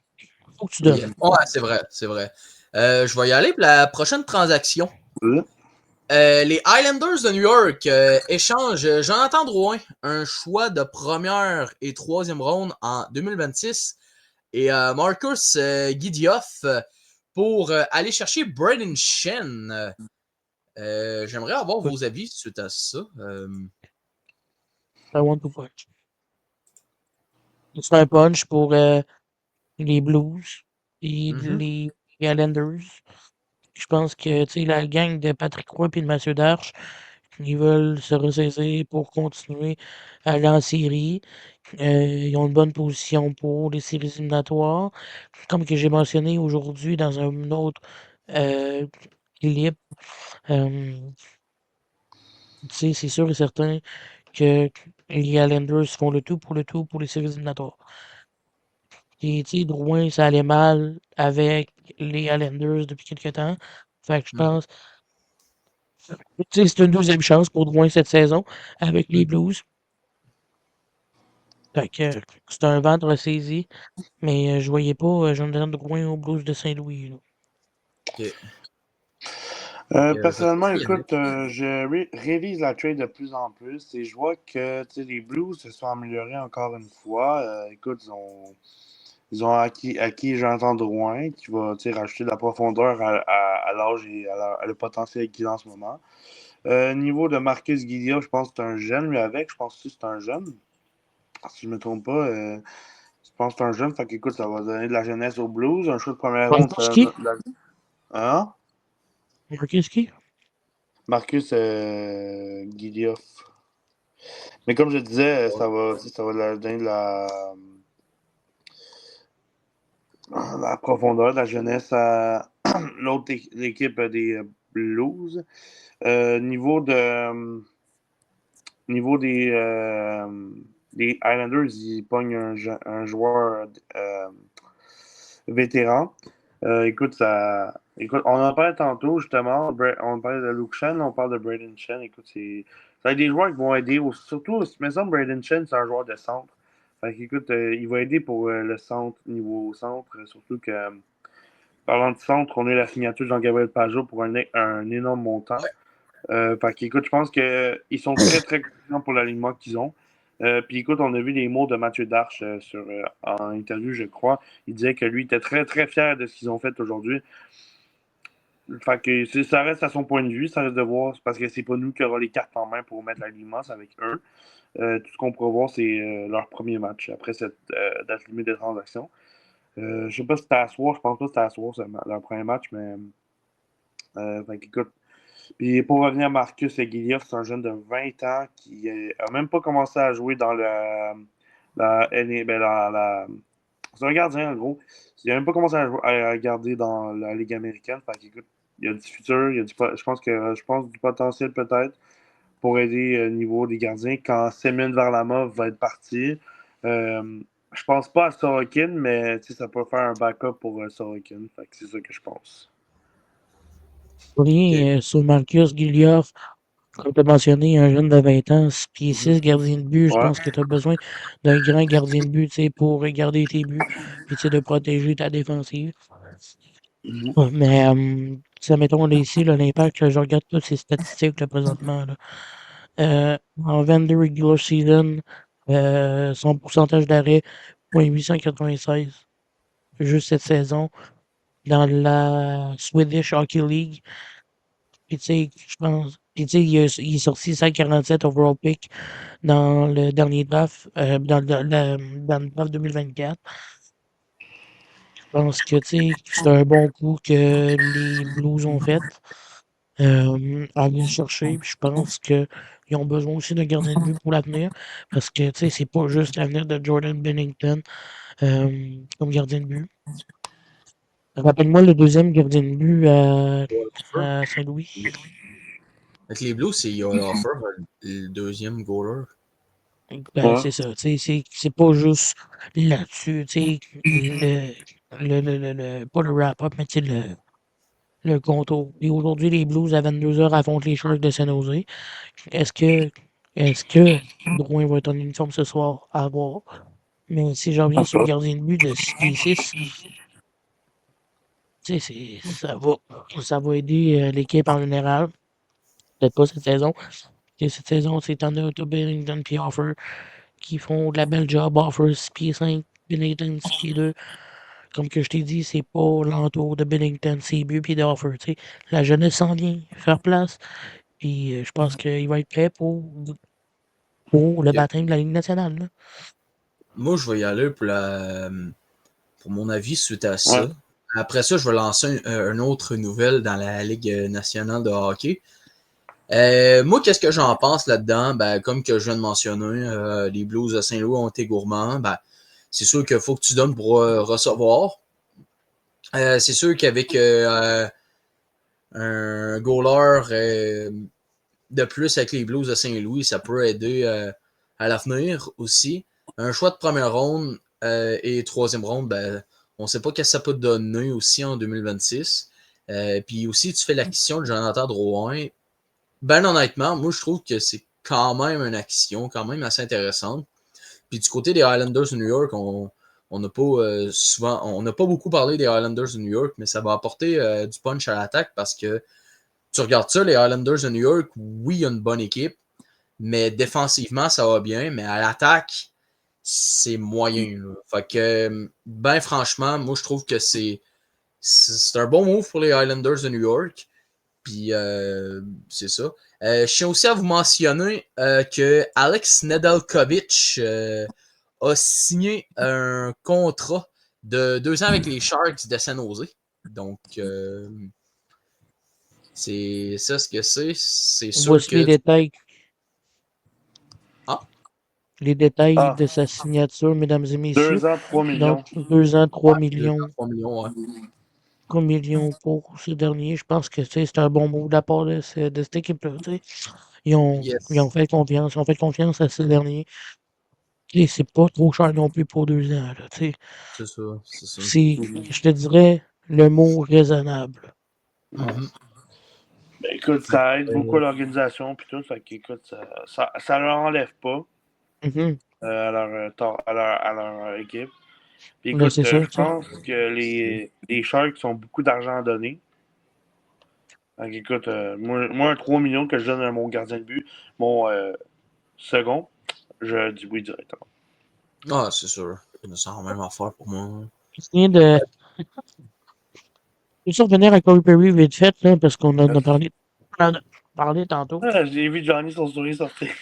Faut que tu donnes. Ouais, c'est vrai, c'est vrai. Je vais y aller pour la prochaine transaction. Là. Les Islanders de New York échangent Jonathan Drouin, un choix de première et troisième ronde en 2026, et Marcus Gidioff pour aller chercher Braden Shen. J'aimerais avoir Écoute, vos avis suite à ça. I want to punch. C'est un punch pour les Blues et Mhm. les Islanders. Je pense que tu sais, la gang de Patrick Roy et de Mathieu Darche, ils veulent se ressaisir pour continuer à aller en série. Ils ont une bonne position pour les séries éliminatoires. Comme que j'ai mentionné aujourd'hui dans un autre euh, clip, euh, tu sais, c'est sûr et certain que les Islanders font le tout pour les séries éliminatoires. Et tu sais, Drouin, ça allait mal avec les Islanders depuis quelques temps. Fait que je pense, tu sais, c'est une deuxième chance pour Drouin cette saison avec les Blues. Fait que c'est un ventre ressaisi, mais je voyais pas Jonathan Drouin aux Blues de Saint-Louis, là. Ok. Je vais te Personnellement, laisser y aller. écoute, je révise la trade de plus en plus et je vois que tu sais, les Blues se sont améliorés encore une fois. Écoute, ils ont acquis Jonathan Drouin qui va tu sais, rajouter de la profondeur à l'âge et à le potentiel qu'il a en ce moment. Niveau de Marcus Guillia, je pense que c'est un jeune, lui avec. Je pense aussi que c'est un jeune. Si je ne me trompe pas. pense que c'est un jeune, fait qu'écoute, ça va donner de la jeunesse aux Blues. Un choix de première ronde, Marcus qui? Hein? Marcus qui? Marcus Gideoff. Mais comme je disais, ça va donner de la profondeur, de la jeunesse à l'équipe des Blues. Niveau des Islanders, ils pognent un joueur vétéran. Écoute, on en parlait tantôt, justement. On parlait de Luke Shen, on parle de Braden Shen. Écoute, ça va être des joueurs qui vont aider. Surtout, il me semble Braden Shen, c'est un joueur de centre. Fait qu'écoute, il va aider pour le centre, niveau centre. Surtout que, parlant de centre, on a eu la signature de Jean-Gabriel Pajot pour un énorme montant. Fait qu'écoute, je pense qu'ils sont très, très confiants pour l'alignement qu'ils ont. Puis écoute, on a vu les mots de Mathieu Darche en interview, je crois. Il disait que lui était très, très fier de ce qu'ils ont fait aujourd'hui. Fait que ça reste à son point de vue, ça reste de voir, parce que c'est pas nous qui aurons les cartes en main pour mettre l'alignement, c'est avec eux. Tout ce qu'on pourra voir, c'est leur premier match après cette date limite de transaction. Je sais pas si c'était à soir, je pense pas que c'était à soir, c'est leur premier match, mais fait qu'écoute. Puis pour revenir à Marcus Guilioff, c'est un jeune de 20 ans qui a même pas commencé à jouer dans c'est un gardien, en gros. Il n'a même pas commencé à garder dans la Ligue américaine. Fait qu'écoute, il y a du futur, je pense du potentiel peut-être pour aider au niveau des gardiens quand Semyon Varlamov va être parti. Je pense pas à Sorokin, mais ça peut faire un backup pour Sorokin. Fait que c'est ça que je pense. Oui, sur Marcus Guilioff, comme tu as mentionné, un jeune de 20 ans, 6 pieds 6, gardien de but, je Ouais. pense que tu as besoin d'un grand gardien de but pour garder tes buts puis de protéger ta défensive. Ouais, mais mettons ici, l'impact, je regarde toutes ces statistiques là, présentement. Là. En 22 regular season, son pourcentage d'arrêt, 0.896, juste cette saison, dans la Swedish Hockey League. Puis tu sais, je pense. Puis tu sais, il est sorti 147 overall pick dans le dernier draft, dans le draft 2024. Je pense que tu sais, c'est un bon coup que les Blues ont fait. À aller le chercher. Puis je pense qu'ils ont besoin aussi d'un gardien de but pour l'avenir. Parce que tu sais, c'est pas juste l'avenir de Jordan Bennington comme gardien de but. Rappelle-moi le deuxième gardien de but à Saint-Louis. Avec les Blues, c'est Offer, le deuxième goaler. Ben, Ouais. c'est ça. C'est pas juste là-dessus. Pas le wrap-up, mais le contour. Et aujourd'hui, les Blues à 22h affrontent les Sharks de San Jose. Est-ce que, est-ce que Drouin va être en uniforme ce soir? À voir. Mais si j'en reviens sur le gardien de but de 6 pieds 6, ça va aider l'équipe en général. Peut-être pas cette saison. Et cette saison, c'est Tanner Bennington et Offer qui font de la belle job. Offer 6 pieds 5, Bennington 6 pieds 2. Comme que je t'ai dit, c'est pas l'entour de Bennington, c'est but puis d'Offer. La jeunesse s'en vient, faire place. Puis je pense qu'il va être prêt pour le baptême de la Ligue nationale. Là. Moi, je vais y aller pour mon avis suite à ça. Ouais. Après ça, je vais lancer une autre nouvelle dans la Ligue nationale de hockey. Moi, qu'est-ce que j'en pense là-dedans? Ben, comme que je viens de mentionner, les Blues de Saint-Louis ont été gourmands. Ben, c'est sûr qu'il faut que tu donnes pour recevoir. C'est sûr qu'avec un goaler de plus avec les Blues de Saint-Louis, ça peut aider à l'avenir aussi. Un choix de première ronde et troisième ronde, ben, on ne sait pas qu'est-ce que ça peut donner aussi en 2026. Puis aussi, tu fais l'acquisition de Jonathan Drouin. Ben honnêtement, moi je trouve que c'est quand même une action quand même assez intéressante. Puis du côté des Highlanders de New York, on n'a pas on n'a pas beaucoup parlé des Highlanders de New York, mais ça va apporter du punch à l'attaque parce que tu regardes ça, les Highlanders de New York, oui, il y a une bonne équipe, mais défensivement, ça va bien, mais à l'attaque, c'est moyen. Là. Fait que, ben franchement, moi je trouve que c'est un bon move pour les Highlanders de New York. Puis c'est ça. Je tiens aussi à vous mentionner que Alex Nedeljkovic a signé un contrat de 2 ans avec les Sharks de San Jose. Donc, c'est ça ce que c'est. C'est sûr Voici les que. détails. Ah. Les détails Ah. de sa signature, mesdames et messieurs. 2 ans, 3 millions. Donc, 2 ans, 3 millions. 3 millions, ouais. 3 millions pour ce dernier. Je pense que c'est un bon mot de la part de cette équipe-là. Ils ont fait confiance. Ils ont fait confiance à ce dernier. Et c'est pas trop cher non plus pour 2 ans. Là, C'est ça. c'est, je te dirais, le mot raisonnable. Mhm. Ben, écoute, ça aide beaucoup à l'organisation puis tout. Fait qu'écoute, ça leur enlève pas Mhm. à leur équipe. Puis Ben, écoute, c'est ça, je pense que les Sharks ont beaucoup d'argent à donner. Donc écoute, moi, un 3 millions que je donne à mon gardien de but, mon second, je dis oui directement. Ah, c'est sûr. C'est la même affaire pour moi. Je viens de. Je vais revenir à Corey Perry vite fait, là, parce qu'on en a parlé tantôt. Ah, j'ai vu Johnny son souris sortir.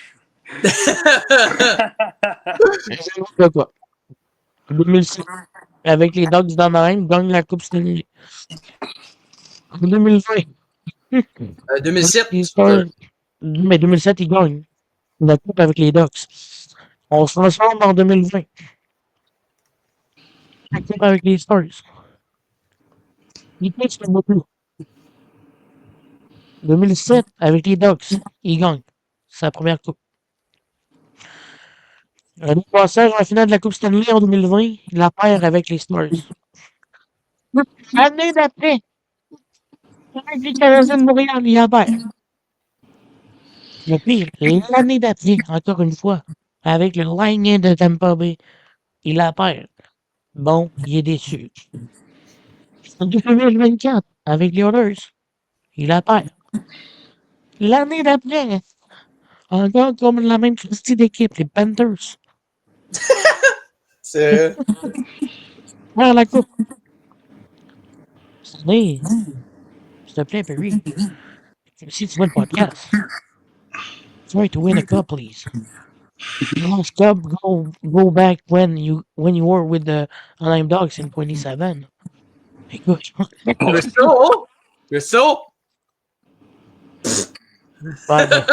C'est quoi? 2006, avec les Dogs d'Anaheim, gagne la Coupe Stanley. En 2020, 2007. les Stars, mais 2007, ils gagnent la Coupe avec les Ducks. On se transforme en 2020. La Coupe avec les Stars. Ils pitchent le plus. 2007, avec les Ducks, ils gagnent sa première Coupe. Le passage en finale de la Coupe Stanley en 2020, il la perd avec les Stars. L'année d'après, avec les Canadiens de Montréal, il la perd. Le pire, l'année d'après, encore une fois, avec le Lightning de Tampa Bay, il la perd. Bon, il est déçu. En 2024, avec les Oilers, il la perd. L'année d'après, encore comme la même christie d'équipe, les Panthers. C'est. Perd la coupe. Cette année, s'il te plaît, Perry, si tu vois le podcast, try to win a cup, please. You lost cup, go back when you were with the Anaheim Dogs in 27. Écoute. Russo? Ouais, ben,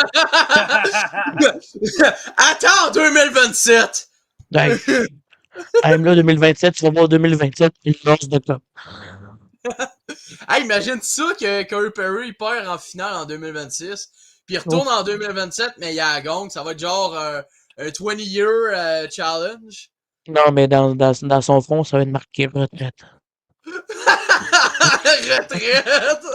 Attends, 2027! hey, I'm là 2027, tu vas voir 2027, il lance de cup. Hey, imagine ça que Corey Perry il perd en finale en 2026, puis il retourne en 2027, mais il a la gang. Ça va être genre un 20-year challenge. Non, mais dans son front, ça va être marqué retraite. Retraite!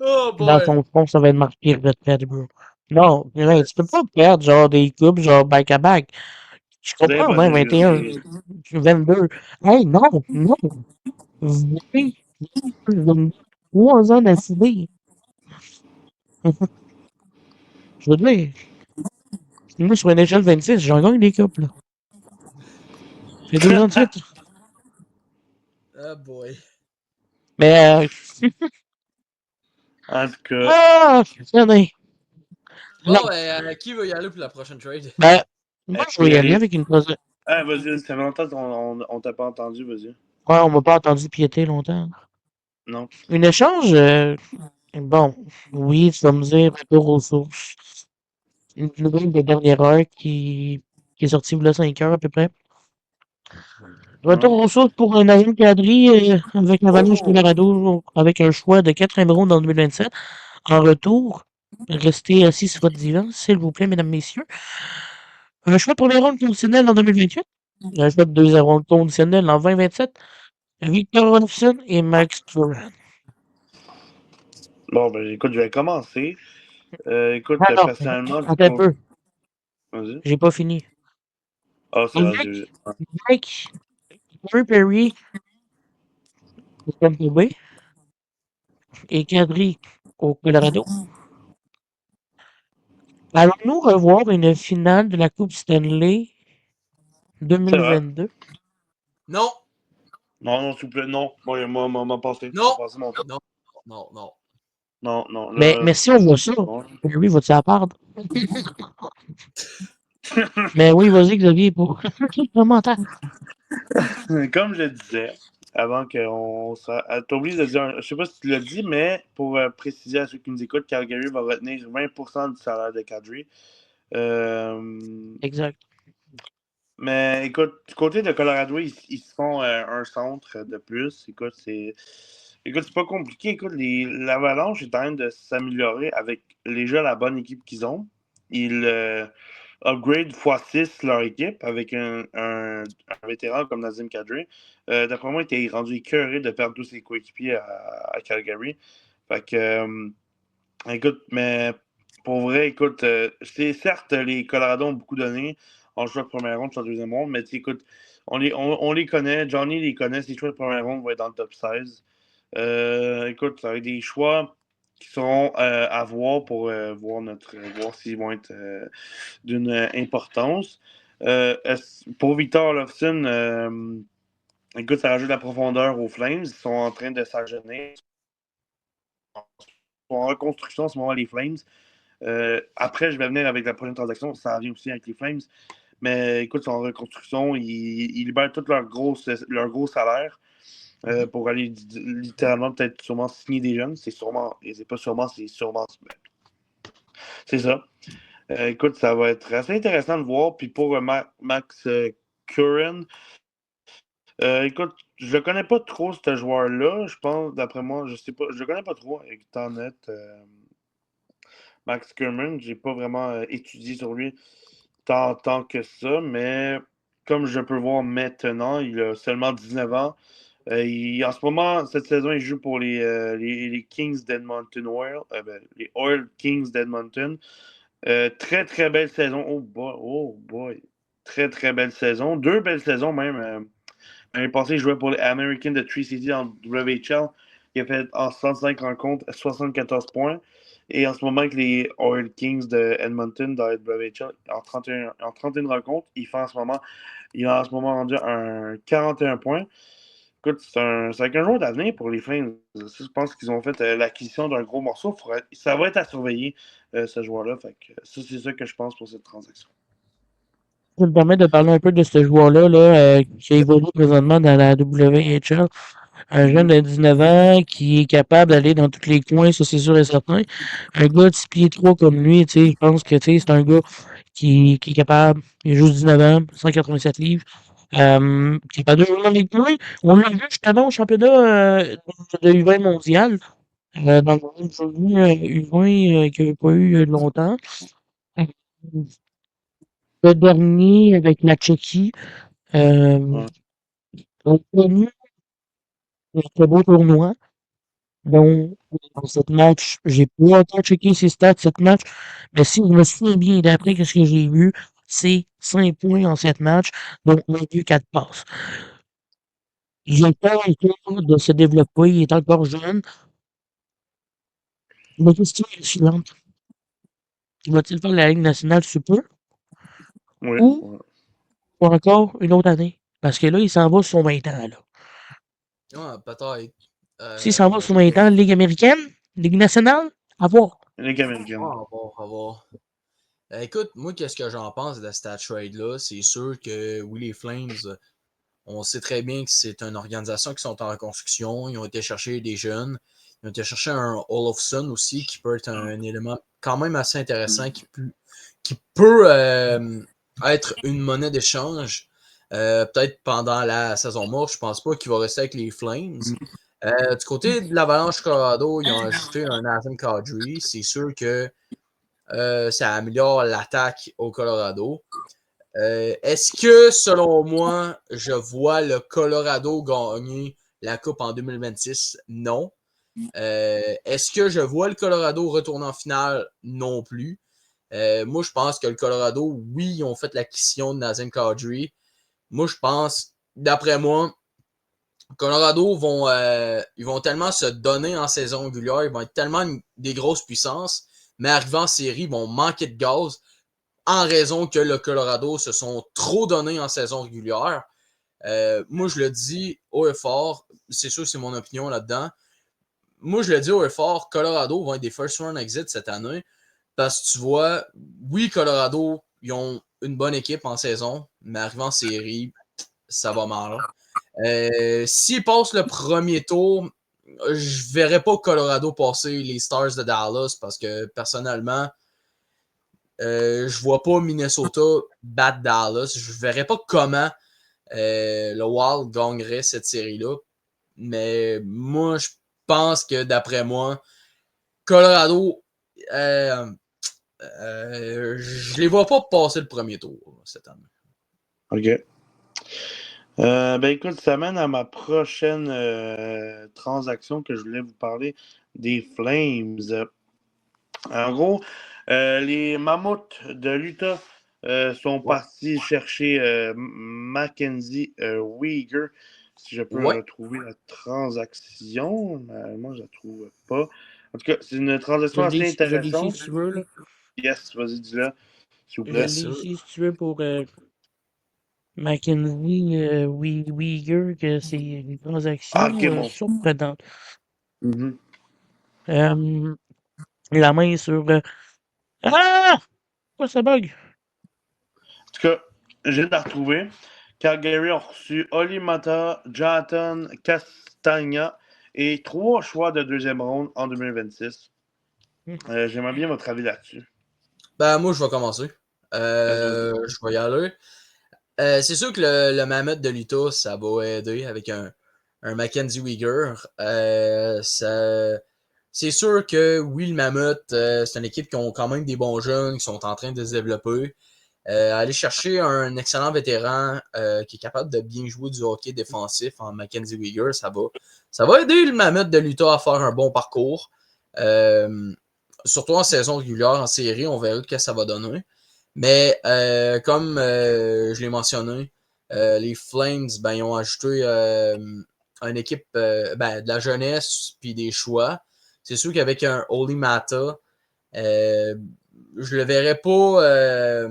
Oh Dans boy! son front, ça va être marqué retraite, bro. Non, mais tu peux pas perdre genre des coupes genre back-à-back. Je C'est comprends, ouais, impossible. 21, 22. Hey, non, non. 3 ans d'affilée. Je veux dire, moi, sur une échelle 26, j'en gagne des coupes, là. C'est 2 ans de suite. Oh boy. Mais, En tout cas, attendez. Bon, Non. qui veut y aller pour la prochaine trade? Ben, moi, je vais y aller avec une pause. ah, vas-y, ça fait longtemps qu'on t'a pas entendu, vas-y. Ouais, on m'a pas entendu piéter longtemps. Non. Une échange, bon, oui, tu vas me dire, retour aux sources. Une nouvelle de dernière heure qui est sortie il y a 5 heures à peu près. Retour aux sources pour un Naïm Kadri avec l'Avalanche Colorado avec un choix de 4 émeraudes en 2027. En retour, restez assis sur votre divan, s'il vous plaît, mesdames, messieurs. Un choix de première ronde conditionnel en 2028. Un choix de deuxième ronde conditionnel en 2027. Victor Olofsson et Max Turan. Bon, ben écoute, je vais commencer. Écoute, Alors, personnellement, attends un peu. Vas-y. J'ai pas fini. Ah, c'est vrai. Avec Corey Perry, Tampa Bay et Kadri au Colorado. Allons-nous revoir une finale de la Coupe Stanley 2022? Non! Non, s'il vous plaît, non. Moi, passé. Non! Passé mon temps. Non. Non, non. Mais Là, si on voit ça, non. lui, va-tu à part? Mais oui, vas-y, Xavier, pour un commentaire. Comme je disais, avant qu'on t'as oublié de dire, je sais pas si tu l'as dit, mais pour préciser à ceux qui nous écoutent, Calgary va retenir 20% du salaire de Kadri. Exact. Mais écoute, du côté de Colorado, ils se font un centre de plus. Écoute, c'est pas compliqué. Écoute, l'Avalanche est en train de s'améliorer avec déjà la bonne équipe qu'ils ont. Ils upgrade x6 leur équipe avec un vétéran comme Nazem Kadri. D'après moi, il était rendu écœuré de perdre tous ses coéquipiers à Calgary. Fait que, écoute, mais pour vrai, écoute, c'est certes, les Colorado ont beaucoup donné en choix de première ronde, choix de deuxième ronde, mais écoute, on les connaît, Johnny les connaît, ses choix de première ronde vont être dans le top 16. Écoute, ça va être des choix qui seront à voir pour voir s'ils vont être d'une importance. Pour Victor Olofsson, écoute, ça rajoute de la profondeur aux Flames. Ils sont en train de s'agenir. Ils sont en reconstruction en ce moment, les Flames. Après, je vais venir avec la prochaine transaction. Ça arrive aussi avec les Flames. Mais écoute, ils sont en reconstruction. Ils libèrent tout leur gros salaire pour aller littéralement, peut-être sûrement signer des jeunes. C'est sûrement, et c'est pas sûrement, c'est sûrement. C'est ça. Écoute, ça va être assez intéressant de voir. Puis pour Max Curran, écoute, je le connais pas trop, ce joueur-là. Je pense, d'après moi, je sais pas, je le connais pas trop, étant honnête. Max Curran, j'ai pas vraiment étudié sur lui tant que ça, mais comme je peux voir maintenant, il a seulement 19 ans. En ce moment, cette saison, il joue pour les Kings d'Edmonton Oil, les Oil Kings d'Edmonton. Très, très belle saison. Oh boy. Très, très belle saison. Deux belles saisons même. L'année passée, il jouait pour les Americans de Tree City en WHL. Il a fait en 65 rencontres 74 points. Et en ce moment, avec les Oil Kings de Edmonton dans la WHL, en 31 rencontres, il a en ce moment rendu un 41 points. Écoute, c'est un joueur d'avenir pour les Flames. Je pense qu'ils ont fait l'acquisition d'un gros morceau. Ça va être à surveiller, ce joueur-là. Fait que, ça, c'est ça que je pense pour cette transaction. Je me permets de parler un peu de ce joueur-là qui évolue présentement dans la WHL. Un jeune de 19 ans qui est capable d'aller dans tous les coins, ça c'est sûr et certain. Un gars de 6 pieds 3 comme lui, tu sais, je pense que c'est un gars qui est capable. Il a juste 19 ans, 187 livres. Capable de jouer dans les points. On l'a vu justement au championnat de U20 mondial. Dans le U20 qu'il n'y a pas eu longtemps. Euh, Le dernier avec la Tchéquie. Ouais. On a connu un très beau tournoi. Donc, dans cette match, j'ai pas encore checké ses stats cette match, mais si je me souviens bien d'après ce que j'ai vu, c'est 5 points en 7 matchs, donc 1 but, 4 passes. Il a pas encore de se développer, il est encore jeune. La question est la suivante. Va-t-il faire la Ligue nationale sous peu Oui. ou Ouais. pour encore une autre année? Parce que là, il s'en va sur son 20 ans. Là. Ah, peut-être. S'il s'en va sur son Écoute, 20 ans, Ligue américaine, Ligue nationale, à voir. Ligue américaine. à voir. Écoute, moi, qu'est-ce que j'en pense de cette trade-là? C'est sûr que oui, les Flames, on sait très bien que c'est une organisation qui sont en reconstruction. Ils ont été chercher des jeunes. Ils ont été chercher un Olofsson aussi, qui peut être un élément quand même assez intéressant, qui peut être une monnaie d'échange. Peut-être pendant la saison morte, je pense pas qu'il va rester avec les Flames. Du côté de l'Avalanche Colorado, ils ont ajouté un Nathan Kadri. C'est sûr que ça améliore l'attaque au Colorado. Est-ce que, selon moi, je vois le Colorado gagner la Coupe en 2026? Non. Est-ce que je vois le Colorado retourner en finale? Non plus. Moi, je pense que le Colorado, oui, ils ont fait l'acquisition de Nazem Kadri. Moi, je pense, d'après moi, Colorado ils vont tellement se donner en saison régulière, ils vont être tellement des grosses puissances, mais arrivant en série, ils vont manquer de gaz en raison que le Colorado se sont trop donnés en saison régulière. Moi, je le dis haut et fort, c'est sûr c'est mon opinion là-dedans. moi, je le dis au effort, Colorado vont être des first round exit cette année. Parce que tu vois, oui, Colorado, ils ont une bonne équipe en saison, mais arrivant en série, ça va mal. S'ils passent le premier tour, je verrais pas Colorado passer les Stars de Dallas parce que personnellement, je vois pas Minnesota battre Dallas. Je verrais pas comment le Wild gagnerait cette série-là. Mais moi, je pense que d'après moi, Colorado, je les vois pas passer le premier tour cette année. OK. Ben écoute, ça mène à ma prochaine transaction que je voulais vous parler des Flames. En gros, les Mammouths de l'Utah sont partis chercher Mackenzie Weegar. Si je peux retrouver la transaction, moi je la trouve pas. En tout cas, c'est une transaction assez Je l'ai ici, intéressante. si tu veux. Là. Yes, vas-y, dis-le, s'il vous Je plaît. l'ai ici, si tu veux, pour Mackenzie Weegar, que c'est une Ah, transaction ok, bon. surprenante. Mhm. La main sur... Ah! Pourquoi ça bug? En tout cas, je viens de la retrouver. Calgary a reçu Oli Mata, Jonathan Castagna et 3 choix de deuxième ronde en 2026. J'aimerais bien votre avis là-dessus. Ben, moi, je vais commencer. Je vais y aller. C'est sûr que le Mammoth de l'Utah, ça va aider avec un Mackenzie Weegar. C'est sûr que oui, le Mammoth, c'est une équipe qui ont quand même des bons jeunes, qui sont en train de se développer. Aller chercher un excellent vétéran qui est capable de bien jouer du hockey défensif en Mackenzie Weegar, ça va aider le Mammoth de l'Utah à faire un bon parcours. Surtout en saison régulière, en série, on verra ce que ça va donner. Mais comme je l'ai mentionné, les Flames, ben, ils ont ajouté une équipe de la jeunesse puis des choix. C'est sûr qu'avec un Oli Mata, je le verrais pas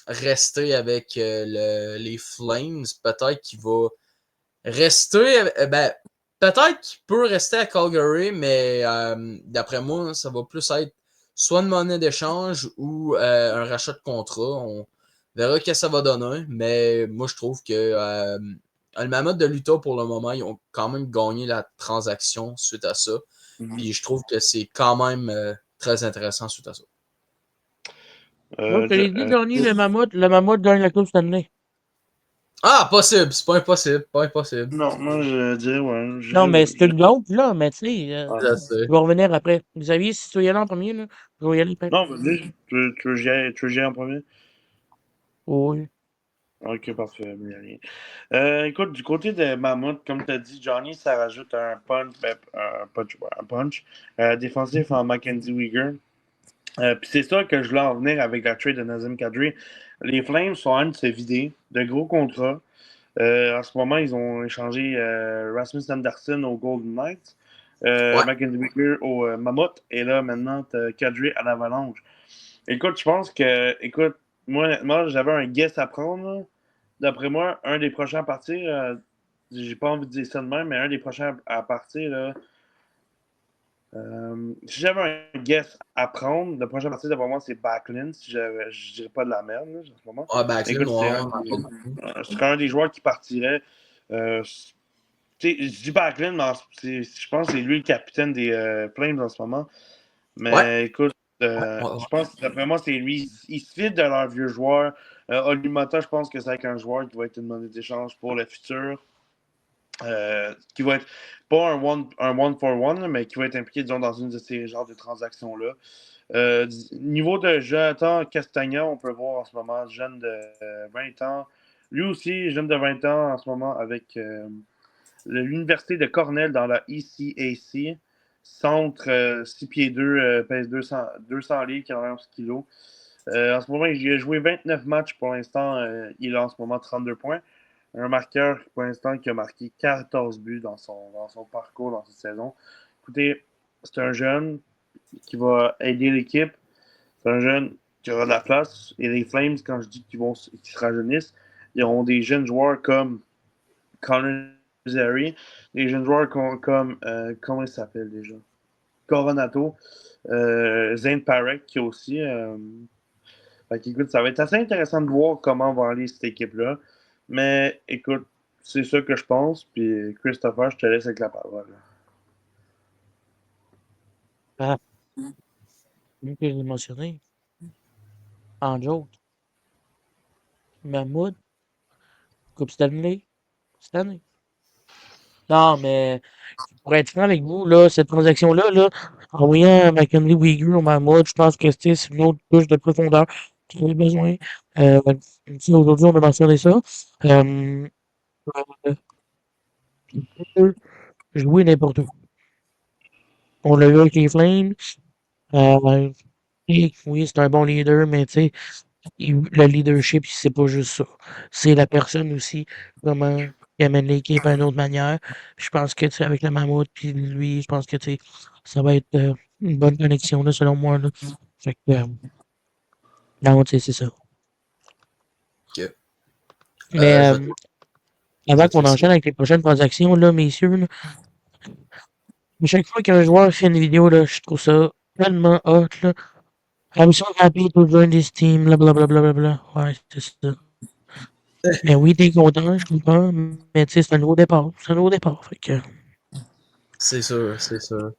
rester avec les Flames. Peut-être qu'il va rester. Peut-être qu'il peut rester à Calgary, mais d'après moi, ça va plus être soit une monnaie d'échange ou un rachat de contrat. On verra ce que ça va donner. Mais moi, je trouve que le Mammoth de l'Utah, pour le moment, ils ont quand même gagné la transaction suite à ça. Puis je trouve que c'est quand même très intéressant suite à ça. Donc, je l'ai dit, Johnny, le Mammouth gagne la Coupe Stanley. Ah, possible, c'est pas impossible, pas impossible. Non, moi je dirais, ouais. Non, mais c'est une l'autre, là, mais tu sais, Je sais. je vais revenir après. Xavier, si tu veux y aller en premier, là, je vais y aller après. Non, vas-y, tu veux que j'y aille en premier? Oui. Ok, parfait. Écoute, du côté de Mammouth, comme tu as dit, Johnny, ça rajoute un punch défensif en Mackenzie Weegar. Puis c'est ça que je voulais en venir avec la trade de Nazem Kadri. Les Flames sont en train de se vider de gros contrats. En ce moment, ils ont échangé Rasmus Anderson au Golden Knights, Mackenzie Weegar au Mammoth, et là, maintenant, tu as Kadri à l'Avalanche. Écoute, je pense que, moi, honnêtement, j'avais un guess à prendre. Là. D'après moi, un des prochains à partir, j'ai pas envie de dire ça de même, mais un des prochains à partir, là, si j'avais un guess à prendre, le prochain parti, d'après moi, c'est Backlund. Si je dirais pas de la merde là, en ce moment. Ah, Backlund, Écoute, c'est un des joueurs qui partirait. Je dis Backlund, mais je pense que c'est lui le capitaine des Flames en ce moment. Mais écoute, je pense que d'après moi, c'est lui. Il se file de leurs vieux joueurs. Olimata, je pense que c'est avec un joueur qui va être une monnaie d'échange pour le futur. Qui va être pas un one-for-one, mais qui va être impliqué, disons, dans une de ces genres de transactions-là. Niveau de Jonathan Castagna, on peut voir en ce moment, jeune de 20 ans. Lui aussi, jeune de 20 ans en ce moment, avec l'Université de Cornell dans la ECAC. Centre 6 pieds 2, pèse 200 livres, 41 kilos. En ce moment, il a joué 29 matchs pour l'instant. Il a en ce moment 32 points. Un marqueur, pour l'instant, qui a marqué 14 buts dans son parcours, dans cette saison. Écoutez, c'est un jeune qui va aider l'équipe. C'est un jeune qui aura de la place. Et les Flames, quand je dis qu'ils se rajeunissent, ils auront des jeunes joueurs comme Connor Zary, des jeunes joueurs comme comment il s'appelle déjà? Coronato, Zane Parek qui aussi. Fait qu'écoute, ça va être assez intéressant de voir comment va aller cette équipe-là. Mais écoute, c'est ça que je pense. Puis Christopher, je te laisse avec la parole. Ah, comme que j'ai mentionné, en joke, Mahmoud, Coupe Stanley, cette année. Non, mais pour être franc avec vous, là, cette transaction-là, là, en voyant McKinley Weegar au Mahmoud, je pense que c'est une autre couche de profondeur qu'il avait besoin. Si aujourd'hui, on a mentionné ça. Euh, il peut jouer n'importe où. On l'a vu avec les Flames. Et oui, c'est un bon leader, mais tu sais, le leadership, c'est pas juste ça. C'est la personne aussi, comment il amène l'équipe à une autre manière. Je pense que, tu sais, avec le Mammouth, puis lui, je pense que, tu sais, ça va être une bonne connexion, là, selon moi, là. Fait que, non, tu sais, c'est ça. Ok. Mais Je vais te avant qu'on laisser. enchaîne avec les prochaines transactions, là, messieurs, là, à chaque fois qu'un joueur fait une vidéo, là, je trouve ça tellement hot, là. I'm so happy to join this team, blablabla. Bla, bla, bla, bla. Ouais, c'est ça. Mais oui, t'es content, je comprends, mais tu sais, c'est un nouveau départ. C'est un nouveau départ. Fait que. C'est sûr, c'est sûr.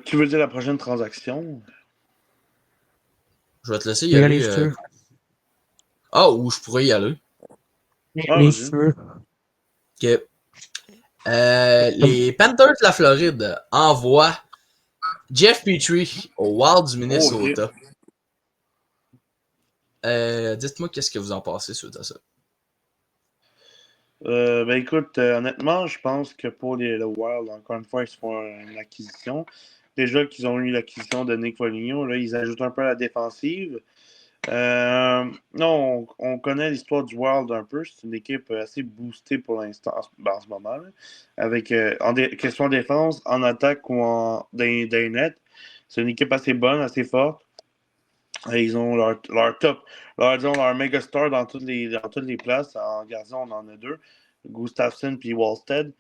Qui veut dire la prochaine transaction? Je vais te laisser y Il y a aller. les feux. Ah, où je pourrais y aller. Les feux. Ok. Les Panthers de la Floride envoient Jeff Petrie au Wild du Minnesota. Dites-moi qu'est-ce que vous en pensez suite à ça. Ben écoute, honnêtement, je pense que pour le Wild, encore une fois, ils se font une acquisition. Déjà qu'ils ont eu l'acquisition de Nick Foligno, là, ils ajoutent un peu à la défensive. Non, on connaît l'histoire du Wild un peu. C'est une équipe assez boostée pour l'instant, en ce moment, là, avec question défense, en attaque ou dans les nets. C'est une équipe assez bonne, assez forte. Et ils ont leur top, disons, leur méga star dans toutes les places. En gardien, on en a deux, Gustafsson puis Wallstead.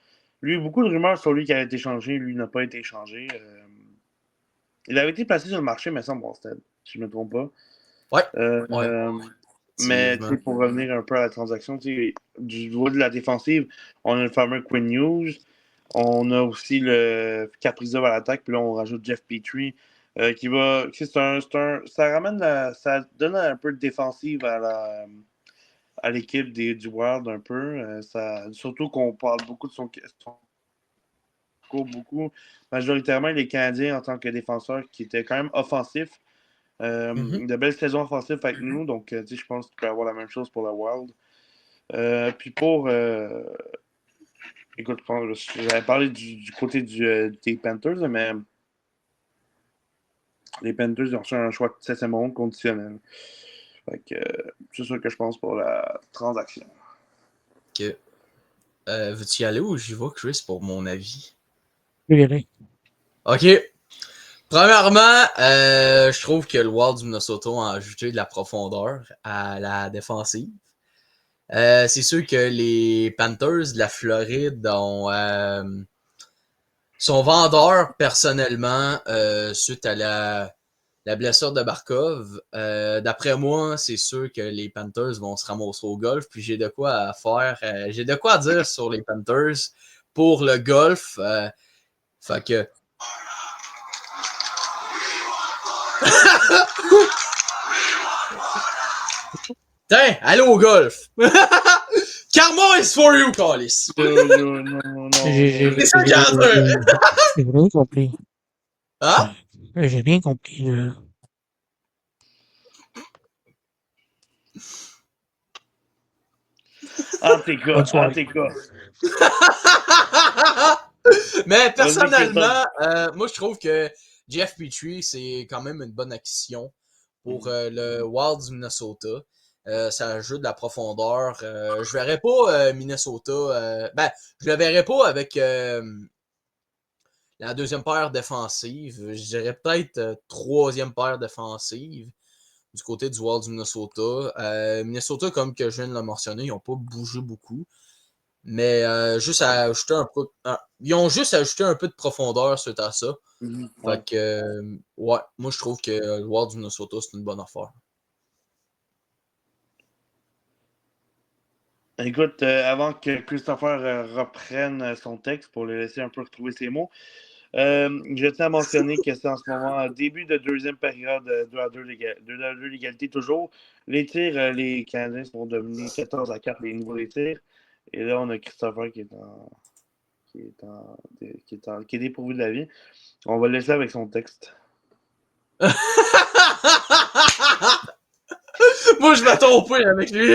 Lui, beaucoup de rumeurs sur lui qui a été échangé. Lui n'a pas été échangé. Il avait été placé sur le marché, mais sans Wallstead, si je ne me trompe pas. Ouais. Mais pour revenir un peu à la transaction, du niveau de la défensive, on a le fameux Quinn Hughes. On a aussi le Kaprizov à l'attaque, puis là on rajoute Jeff Petrie qui va. Ça ramène ça donne un peu de défensive à l'équipe du Wild un peu. Surtout qu'on parle beaucoup de son cours beaucoup. Majoritairement, il est Canadien en tant que défenseur qui était quand même offensif. De belles saisons offensives avec nous, donc je pense qu'il peut avoir la même chose pour la Wild. Puis écoute, j'avais parlé du côté des Panthers, mais les Panthers ont reçu un choix de 7e ronde conditionnel. Fait que c'est ça que je pense pour la transaction. Ok. Veux-tu y aller ou j'y vais, Chris, pour mon avis? Ok. Premièrement, je trouve que le Wild du Minnesota a ajouté de la profondeur à la défensive. C'est sûr que les Panthers de la Floride sont vendeurs personnellement suite à la blessure de Barkov. D'après moi, c'est sûr que les Panthers vont se ramasser au golf. Puis j'ai de quoi à faire. J'ai de quoi à dire sur les Panthers pour le golf. Fait que. Tiens, allez au golf! Karma is for you, Callis! Non. J'ai ça qu'il y a à dire. rien compris. Hein? J'ai rien compris. En tes cas. Mais personnellement, moi je trouve que Jeff Petrie, c'est quand même une bonne acquisition pour le Wild du Minnesota. Ça ajoute de la profondeur. Je verrais pas Minnesota. Je le verrais pas avec la deuxième paire défensive. Je dirais peut-être troisième paire défensive. du côté du Wild du Minnesota. Minnesota, comme que je viens de le mentionner, ils n'ont pas bougé beaucoup. Mais juste à ajouter ils ont juste ajouté un peu de profondeur suite à ça. Ouais. Fait que, ouais, moi je trouve que le Wild du Minnesota, c'est une bonne affaire. Écoute, avant que Christopher reprenne son texte pour le laisser un peu retrouver ses mots, je tiens à mentionner que c'est en ce moment début de deuxième période 2 à 2 l'égalité toujours. Les tirs, les Canadiens sont devenus 14-4 les niveaux des tirs. Et là, on a Christopher qui est dépourvu de la vie. On va le laisser avec son texte. Moi je m'attends au point avec lui.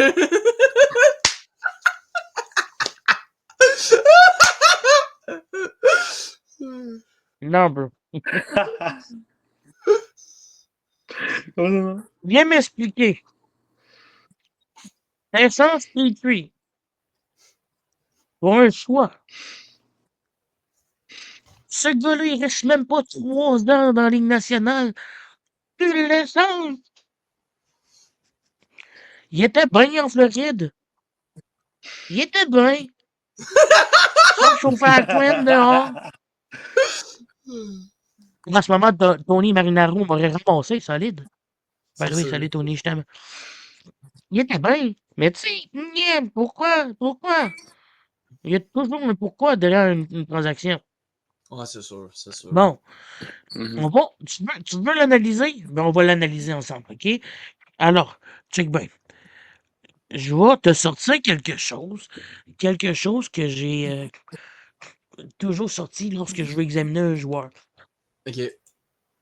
Non, bro. Oh, Viens m'expliquer. Essence Petrie. Pour un choix. Ce gars-là, il reste même pas 3 ans dans la Ligue nationale. Tu le laisses. Il était bien en Floride. Il était bien. Sans chauffer à la couenne dehors. En ce moment, Tony Marinaro m'aurait ramassé solide. Ben oui, salut Tony, je t'aime. Il était bien. Mais tu sais, pourquoi? Il y a toujours un pourquoi derrière une transaction. Ouais, c'est sûr, c'est sûr. Bon, Mhm. tu veux l'analyser? Ben, on va l'analyser ensemble, OK? Alors, check bien. Je vais te sortir quelque chose que j'ai toujours sorti lorsque je veux examiner un joueur. Ok,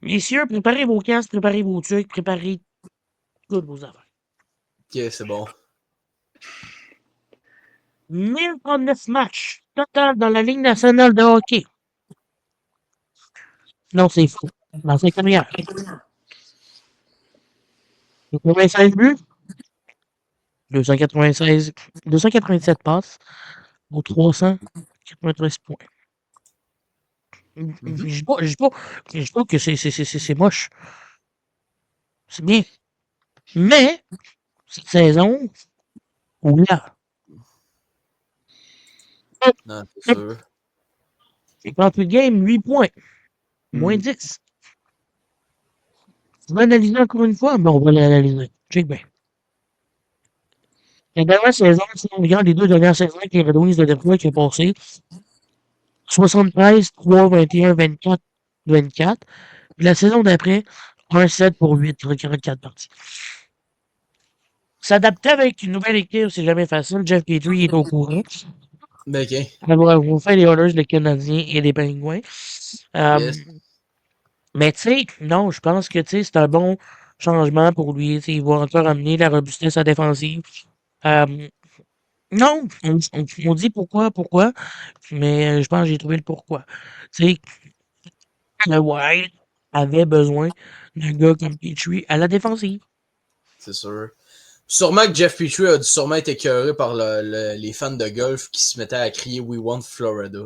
Messieurs, préparez vos casques, préparez vos trucs, préparez toutes vos affaires. ok, c'est bon. 1039 matchs total dans la Ligue nationale de hockey. Non, c'est faux. Dans sa carrière. 96 buts, 287 passes, pour 393 points. Je dis pas que c'est moche. C'est bien. Mais, cette saison, là, Non, c'est sûr. 58 games, 8 points. Moins 10. Tu veux analyser encore une fois? Ben, on va l'analyser. Check bien. La dernière saison, si on regarde les 2 dernières saisons avec les Red Wings de Détroit qui est passé, 73, 3, 21, 24, 24. Puis la saison d'après, 1-7 pour 8, 44 parties. S'adapter avec une nouvelle équipe, c'est jamais facile. Jeff Petrie est au courant. Ben, ok. Alors, on fait les Oilers, les Canadiens et les Penguins. Yes. Mais tu sais, non, je pense que c'est un bon changement pour lui. Il va encore amener la robustesse à défensive. Non, on dit pourquoi, mais je pense que j'ai trouvé le pourquoi. Tu sais, le Wild avait besoin d'un gars comme Petrie à la défensive. C'est sûr. Sûrement que Jeff Petrie a dû sûrement être écœuré par les fans de golf qui se mettaient à crier We want Florida.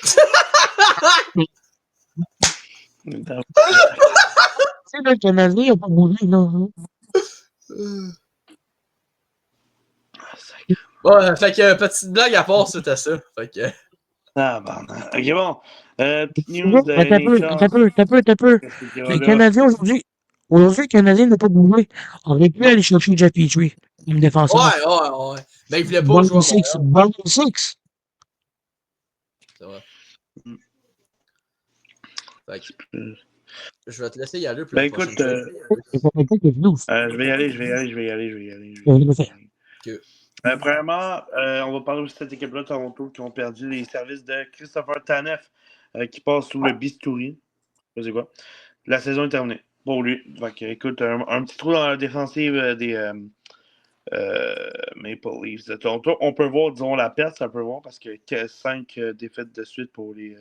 Tu sais, le Canadien, il n'a pas bougé, non. Ouais, fait que petite blague à part, c'était ça. Fait que. Ah, bon. Ok, bon. Petite news de T'as peu. Qu'est-ce Le là? Canadien aujourd'hui, le Canadien n'a pas bougé. On aurait pu aller chercher Jeff Petrie comme défenseur. Ouais. Ben, il voulait pas Bon jouer à six, Montréal. bon six. C'est vrai. Fait que, je vais te laisser y aller pour Ben le écoute, prochain. je vais y aller. Que... Premièrement, on va parler aussi de cette équipe-là, Toronto, qui ont perdu les services de Christopher Tanev, qui passe sous le bistouri. Je sais quoi. La saison est terminée pour lui. Fait que, écoute, un petit trou dans la défensive des Maple Leafs de Toronto. On peut voir, disons, la perte, ça peut voir, parce que 5 défaites de suite pour les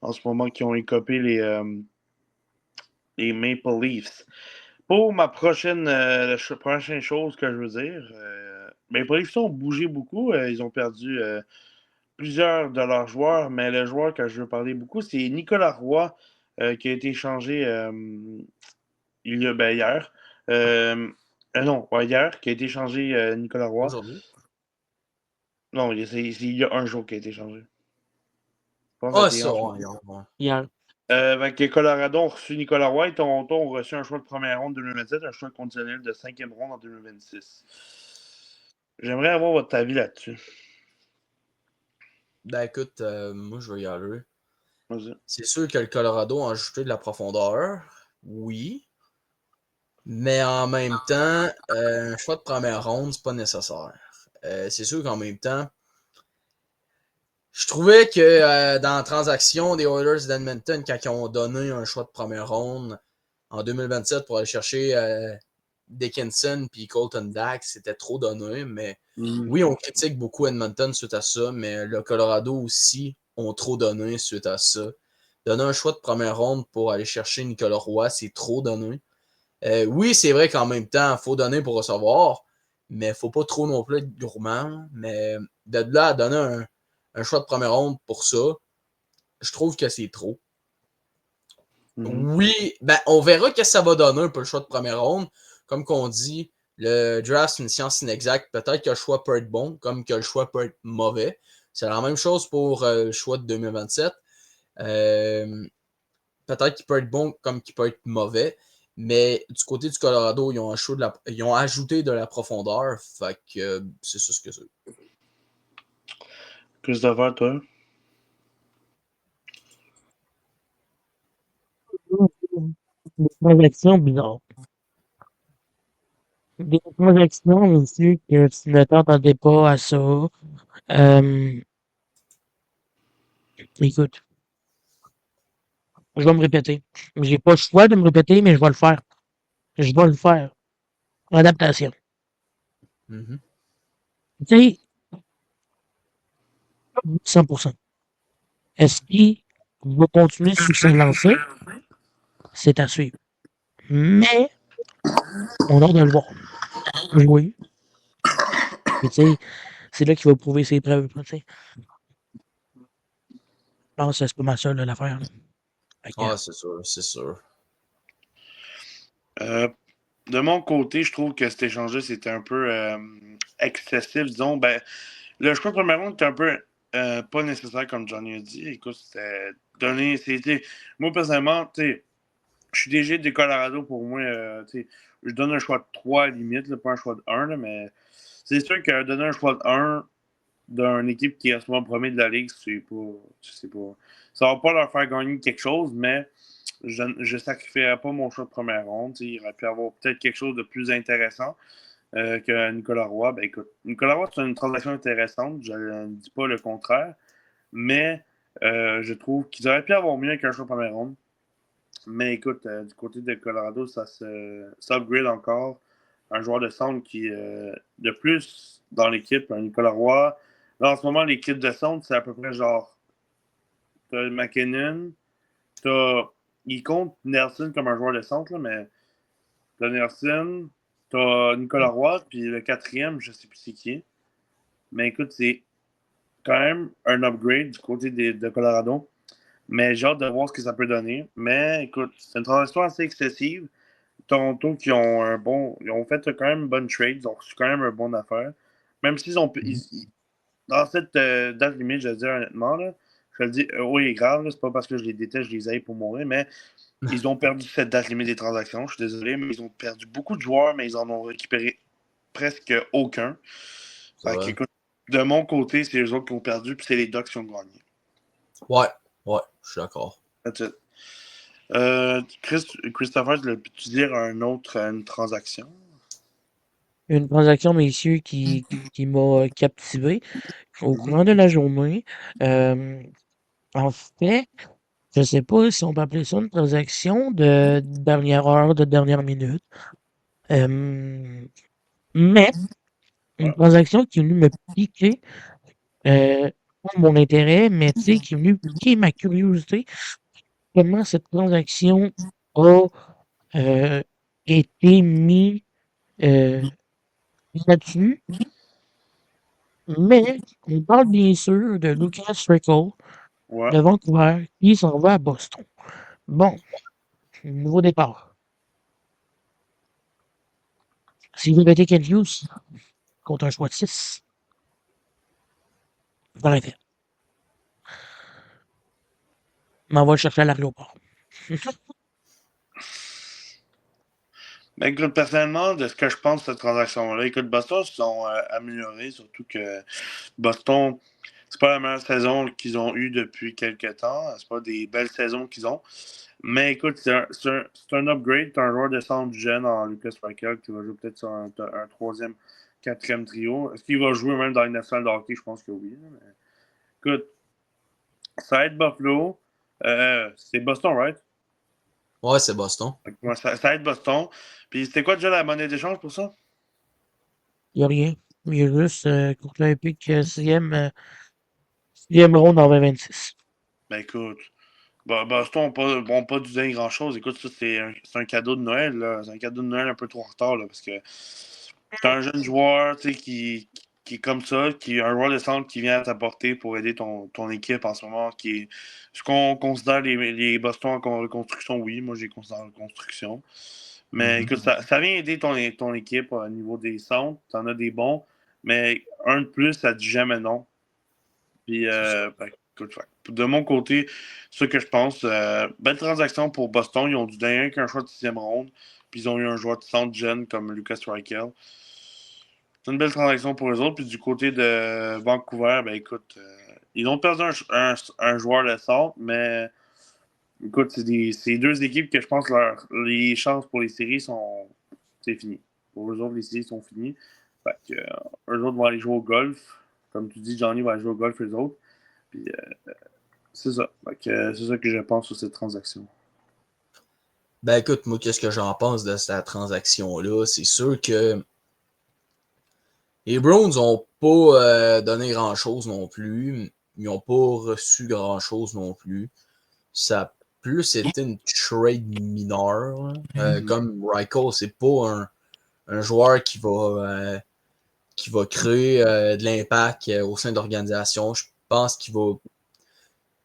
en ce moment qui ont écopé les Maple Leafs. Pour ma prochaine chose que je veux dire, Maple Leafs ont bougé beaucoup. Ils ont perdu plusieurs de leurs joueurs, mais le joueur que je veux parler beaucoup, c'est Nicolas Roy, qui a été échangé il hier. Non, hier, qui a été échangé Nicolas Roy. Aujourd'hui. Non, il y a un jour qui a été échangé. Je pense Ah, que ça, en ouais, ouais. Hier. Fait que Colorado ont reçu Nicolas Roy et Toronto ont reçu un choix de première ronde 2027, un choix conditionnel de 5e ronde en 2026. J'aimerais avoir votre avis là-dessus. Ben écoute, moi je vais y aller. Vas-y. C'est sûr que le Colorado a ajouté de la profondeur, oui. Mais en même temps, un choix de première ronde, c'est pas nécessaire. C'est sûr qu'en même temps, je trouvais que dans la transaction des Oilers d'Edmonton, quand ils ont donné un choix de première ronde en 2027 pour aller chercher Dickinson puis Colton Dax, c'était trop donné. Mais oui, on critique beaucoup Edmonton suite à ça, mais le Colorado aussi ont trop donné suite à ça. Donner un choix de première ronde pour aller chercher Nicolas Roy, c'est trop donné. Oui, c'est vrai qu'en même temps, il faut donner pour recevoir, mais il ne faut pas trop non plus être gourmand. Mais de là à donner un choix de première ronde pour ça, je trouve que c'est trop. Oui, ben on verra ce que ça va donner pour le choix de première ronde. Comme qu'on dit, le draft, c'est une science inexacte. Peut-être que le choix peut être bon, comme que le choix peut être mauvais. C'est la même chose pour le choix de 2027. Peut-être qu'il peut être bon comme qu'il peut être mauvais. Mais du côté du Colorado, ils ont ajouté de la profondeur. Fait que c'est ça ce que c'est. Christopher, toi? Des transactions bizarres. Des transactions aussi que tu ne t'entendais pas à ça. Écoute, je vais me répéter. J'ai pas le choix de me répéter, mais je vais le faire. Je vais le faire. Adaptation. Mm-hmm. Tu sais, 100%. Est-ce qu'il va continuer sur sa lancée? C'est à suivre. Mais, on a hâte de le voir. Oui. Mais tu sais, c'est là qu'il va prouver ses preuves. Tu sais. Je pense que c'est pas ma seule l'affaire. Ah, c'est sûr, c'est sûr. De mon côté, je trouve que cet échange c'était un peu excessif. Disons, ben, le choix de première ronde était un peu pas nécessaire, comme Johnny a dit. Écoute, c'était donné. Moi, personnellement, tu sais, je suis DG des Colorado pour moi. Je donne un choix de 3 à la limite, là, pas un choix de 1, là, mais c'est sûr que donner un choix de 1 d'une équipe qui est en ce moment premier de la ligue, c'est pas. Ça va pas leur faire gagner quelque chose, mais je ne sacrifierais pas mon choix de première ronde. Il aurait pu avoir peut-être quelque chose de plus intéressant que Nicolas Roy. Ben écoute, Nicolas Roy, c'est une transaction intéressante, je ne dis pas le contraire, mais je trouve qu'ils auraient pu avoir mieux qu'un choix de première ronde. Mais écoute, du côté de Colorado, ça s'upgrade encore. Un joueur de centre qui, de plus dans l'équipe, un Nicolas Roy. Là, en ce moment, l'équipe de centre, c'est à peu près genre. T'as McKinnon, il compte Nelson comme un joueur de centre, là, mais t'as Nelson, t'as Nicolas Roy, puis le quatrième, je sais plus c'est qui. Mais écoute, c'est quand même un upgrade du côté de Colorado. Mais j'ai hâte de voir ce que ça peut donner. Mais écoute, c'est une transaction assez excessive. Toronto qui ont ils ont fait quand même une bonne trade, ils ont reçu quand même une bonne affaire. Même s'ils ont dans cette date limite, je veux dire honnêtement, là, je le dis, oui, grave, c'est pas parce que je les déteste, je les aille pour mourir, mais ils ont perdu cette date limite des transactions, je suis désolé, mais ils ont perdu beaucoup de joueurs, mais ils en ont récupéré presque aucun. Fait que, écoute, de mon côté, c'est les autres qui ont perdu, puis c'est les Ducks qui ont gagné. Ouais, je suis d'accord. That's it. Christopher, peux-tu dire une transaction? Une transaction, messieurs, qui m'a captivé au courant de la journée. En fait, je sais pas si on peut appeler ça une transaction de dernière heure, de dernière minute. Mais une transaction qui est venue me piquer mon intérêt, mais tu sais, qui est venue piquer ma curiosité. Comment cette transaction a été mise là-dessus. Mais on parle bien sûr de Lucas Reichel de Vancouver qui s'en va à Boston. Bon, nouveau départ. S'il veut bêter Kent Hughes contre un choix de 6, il va faire. Mais on va le chercher à l'aéroport. Ben, écoute, personnellement, de ce que je pense de cette transaction-là, écoute, Boston se sont améliorés, surtout que Boston, c'est pas la meilleure saison qu'ils ont eue depuis quelques temps. C'est pas des belles saisons qu'ils ont. Mais écoute, c'est un upgrade. Tu as un joueur de centre jeune en Lucas Reichel qui va jouer peut-être sur un troisième, quatrième trio. Est-ce qu'il va jouer même dans les nationales de hockey? Je pense que oui. Mais... Écoute, ça va être Buffalo. C'est Boston, right? Ouais, c'est Boston. Ouais, ça va être Boston. Puis c'était quoi déjà la monnaie d'échange pour ça? Il n'y a rien. Il y a juste Courtney Epic, 6e ronde en 2026. Ben écoute, Boston n'a pas dû donner grand-chose. Écoute, ça, c'est un cadeau de Noël. Là. C'est un cadeau de Noël un peu trop en retard. Là, parce que c'est un jeune joueur qui est comme ça, qui est un joueur de centre qui vient t'apporter pour aider ton équipe en ce moment. Ce qu'on considère les Boston en reconstruction, oui, moi j'ai considéré en reconstruction. Mais écoute, ça vient aider ton équipe au niveau des centres. Tu en as des bons. Mais un de plus, ça dit jamais non. Puis, écoute, de mon côté, ce que je pense, belle transaction pour Boston. Ils ont dû donner un qu'un choix de 6e ronde. Puis, ils ont eu un joueur de centre jeune comme Lucas Reichel. C'est une belle transaction pour eux autres. Puis, du côté de Vancouver, ben écoute, ils ont perdu un joueur de centre, mais écoute, c'est deux équipes que je pense les chances pour les séries c'est fini. Pour eux autres, les séries sont finies. Fait que, eux autres vont aller jouer au golf. Comme tu dis, Johnny va aller jouer au golf, eux autres. Puis, c'est ça. C'est ça que je pense sur cette transaction. Ben écoute, moi, qu'est-ce que j'en pense de cette transaction-là? C'est sûr que les Browns n'ont pas donné grand-chose non plus. Ils n'ont pas reçu grand-chose non plus. Ça a plus été une trade mineure. Comme Reichel, c'est pas un joueur qui va créer de l'impact au sein de l'organisation. Je pense qu'il va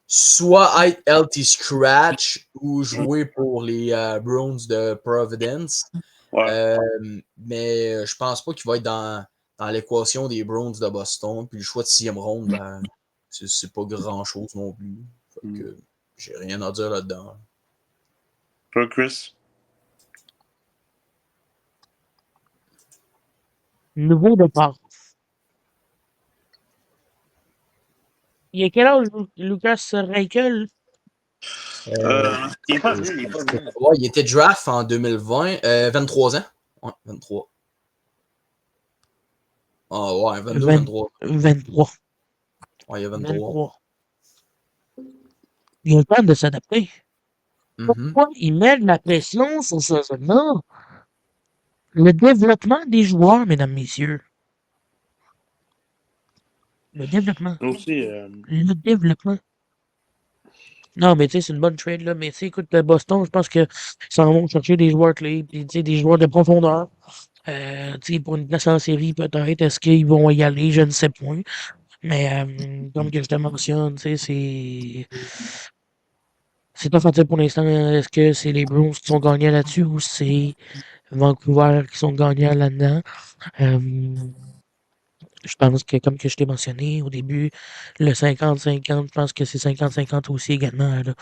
soit être healthy scratch ou jouer pour les Browns de Providence. Ouais. Mais je pense pas qu'il va être dans l'équation des Browns de Boston. Puis le choix de 6e ronde, ben, c'est pas grand-chose non plus. Fait que j'ai rien à dire là-dedans. Toi, Chris? Nouveau départ. Il a quel âge, Lucas Reichel? Il est pas venu, Ouais, il était draft en 2020. 23 ans. Ouais, 23. Ah ouais, 22, 23. 23. Ouais, il y a 23. Il a le temps de s'adapter. Mm-hmm. Pourquoi il met de la pression sur ce jeu-là? Le développement des joueurs, mesdames, messieurs. Le développement. Aussi, Le développement. Non, mais tu sais, c'est une bonne trade, là. Mais tu sais, écoute, Boston, je pense qu'ils s'en vont chercher des joueurs clés, puis tu sais, des joueurs de profondeur. Tu sais, pour une place en série, peut-être. Est-ce qu'ils vont y aller? Je ne sais point. Mais comme que je te mentionne, tu sais, c'est pas facile pour l'instant. Est-ce que c'est les Bruins qui sont gagnants là-dessus ou c'est Vancouver qui sont gagnants là-dedans? Je pense que, comme que je t'ai mentionné au début, le 50-50, je pense que c'est 50-50 aussi également. Là.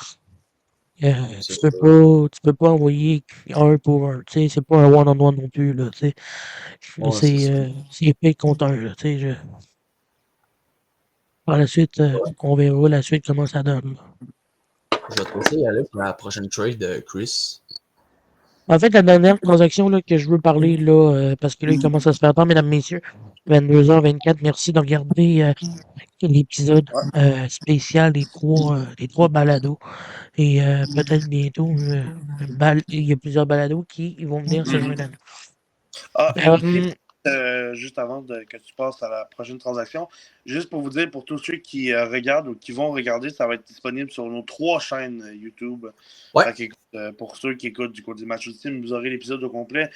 Tu peux pas envoyer un pour un. Tu sais, c'est pas un one-on-one non plus. Là, tu sais. Ouais, C'est épée contre un. Là, tu sais, par la suite, on verra la suite comment ça donne. Je vais te laisser y aller pour la prochaine trade de Chris. En fait, la dernière transaction là, que je veux parler, là, parce que là, il commence à se faire tard, mesdames, messieurs, 22h24, merci de regarder l'épisode spécial des trois balados. Et peut-être bientôt, il y a plusieurs balados qui vont venir se joindre à nous. Ah, et aussi, juste avant que tu passes à la prochaine transaction, juste pour vous dire, pour tous ceux qui regardent ou qui vont regarder, ça va être disponible sur nos 3 chaînes YouTube. Ouais. Fait que, pour ceux qui écoutent du côté du match ultime, vous aurez l'épisode au complet,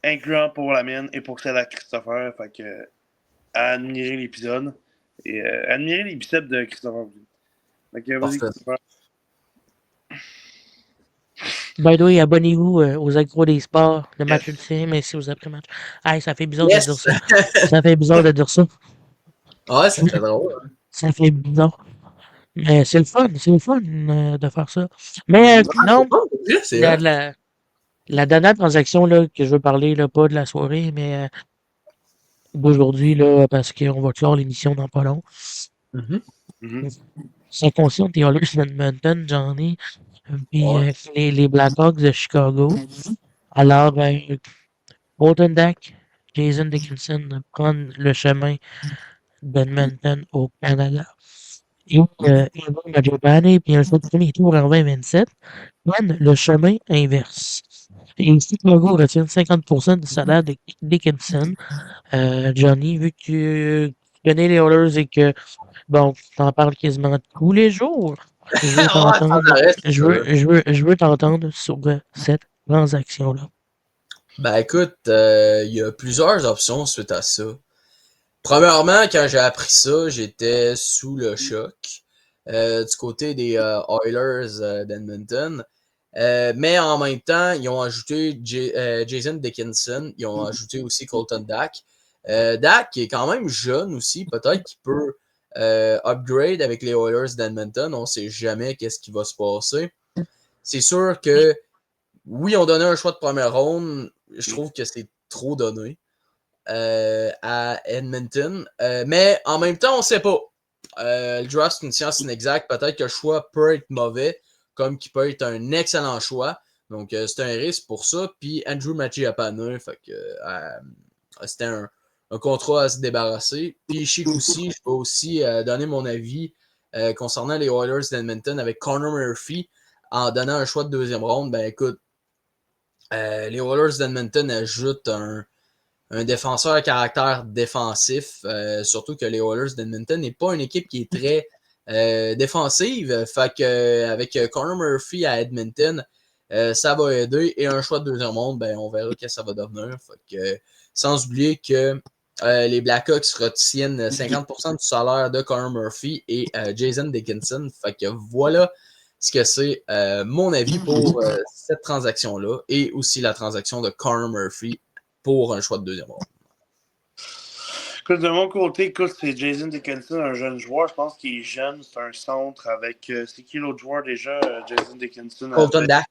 incluant pour la mienne et pour celle à Christopher. Fait que, admirez l'épisode et admirez les biceps de Christopher. Fait que, vas-y, Christopher. By the way, abonnez-vous aux accros des sports, le match ultime, ainsi aux après-matchs. Hey, ça fait bizarre de dire Yes! ça. Ça fait bizarre de dire ça. Ouais, ça fait drôle. Hein. Ça fait bizarre. Mais c'est le fun de faire ça. Mais Ouais, sinon, c'est bon, c'est la, vrai. la, la dernière transaction là, que je veux parler, là, pas de la soirée, mais d'aujourd'hui, là, parce qu'on va clore l'émission dans pas long. Mhm. Ça concerne les Oilers d'Edmonton, Johnny, puis Ouais. les Blackhawks de Chicago. Alors, Bolton Dak, Jason Dickinson prennent le chemin d'Edmonton au Canada. Et Evan Majopane, puis un premier tour en 2027, prennent le chemin inverse. Et Chicago retient 50% du salaire de Dickinson. Johnny, vu que tu connais les Oilers et que, bon, tu t'en parles quasiment tous les jours, je veux Ouais, sans t'entendre, arrêt, c'est sûr. je veux t'entendre sur cette transaction-là. Ben écoute, il y a plusieurs options suite à ça. Premièrement, quand j'ai appris ça, j'étais sous le choc du côté des Oilers d'Edmonton. Mais en même temps, ils ont ajouté Jason Dickinson, ils ont ajouté aussi Colton Dak. Dak qui est quand même jeune aussi, peut-être qu'il peut upgrade avec les Oilers d'Edmonton. On ne sait jamais qu'est-ce qui va se passer. C'est sûr que oui, on donnait un choix de première ronde. Je trouve que c'est trop donné à Edmonton. Mais en même temps, on ne sait pas. Le draft, c'est une science inexacte. Peut-être que le choix peut être mauvais, comme qu'il peut être un excellent choix. Donc, c'est un risque pour ça. Puis, Andrew Machiapane, c'était un contrat à se débarrasser. Puis, je sais aussi, je peux aussi donner mon avis concernant les Oilers d'Edmonton avec Connor Murphy en donnant un choix de deuxième ronde. Ben, écoute, les Oilers d'Edmonton ajoutent un défenseur à caractère défensif, surtout que les Oilers d'Edmonton n'est pas une équipe qui est très défensive. Fait que avec Connor Murphy à Edmonton, ça va aider. Et un choix de deuxième ronde, ben, on verra ce que ça va devenir. Fait que, sans oublier que les Blackhawks retiennent 50% du salaire de Connor Murphy et Jason Dickinson. Fait que voilà ce que c'est mon avis pour cette transaction-là et aussi la transaction de Connor Murphy pour un choix de deuxième ronde. Écoute, de mon côté, écoute, c'est Jason Dickinson, un jeune joueur. Je pense qu'il est jeune. C'est un centre avec. C'est qui l'autre joueur déjà? Jason Dickinson. Colton Dak.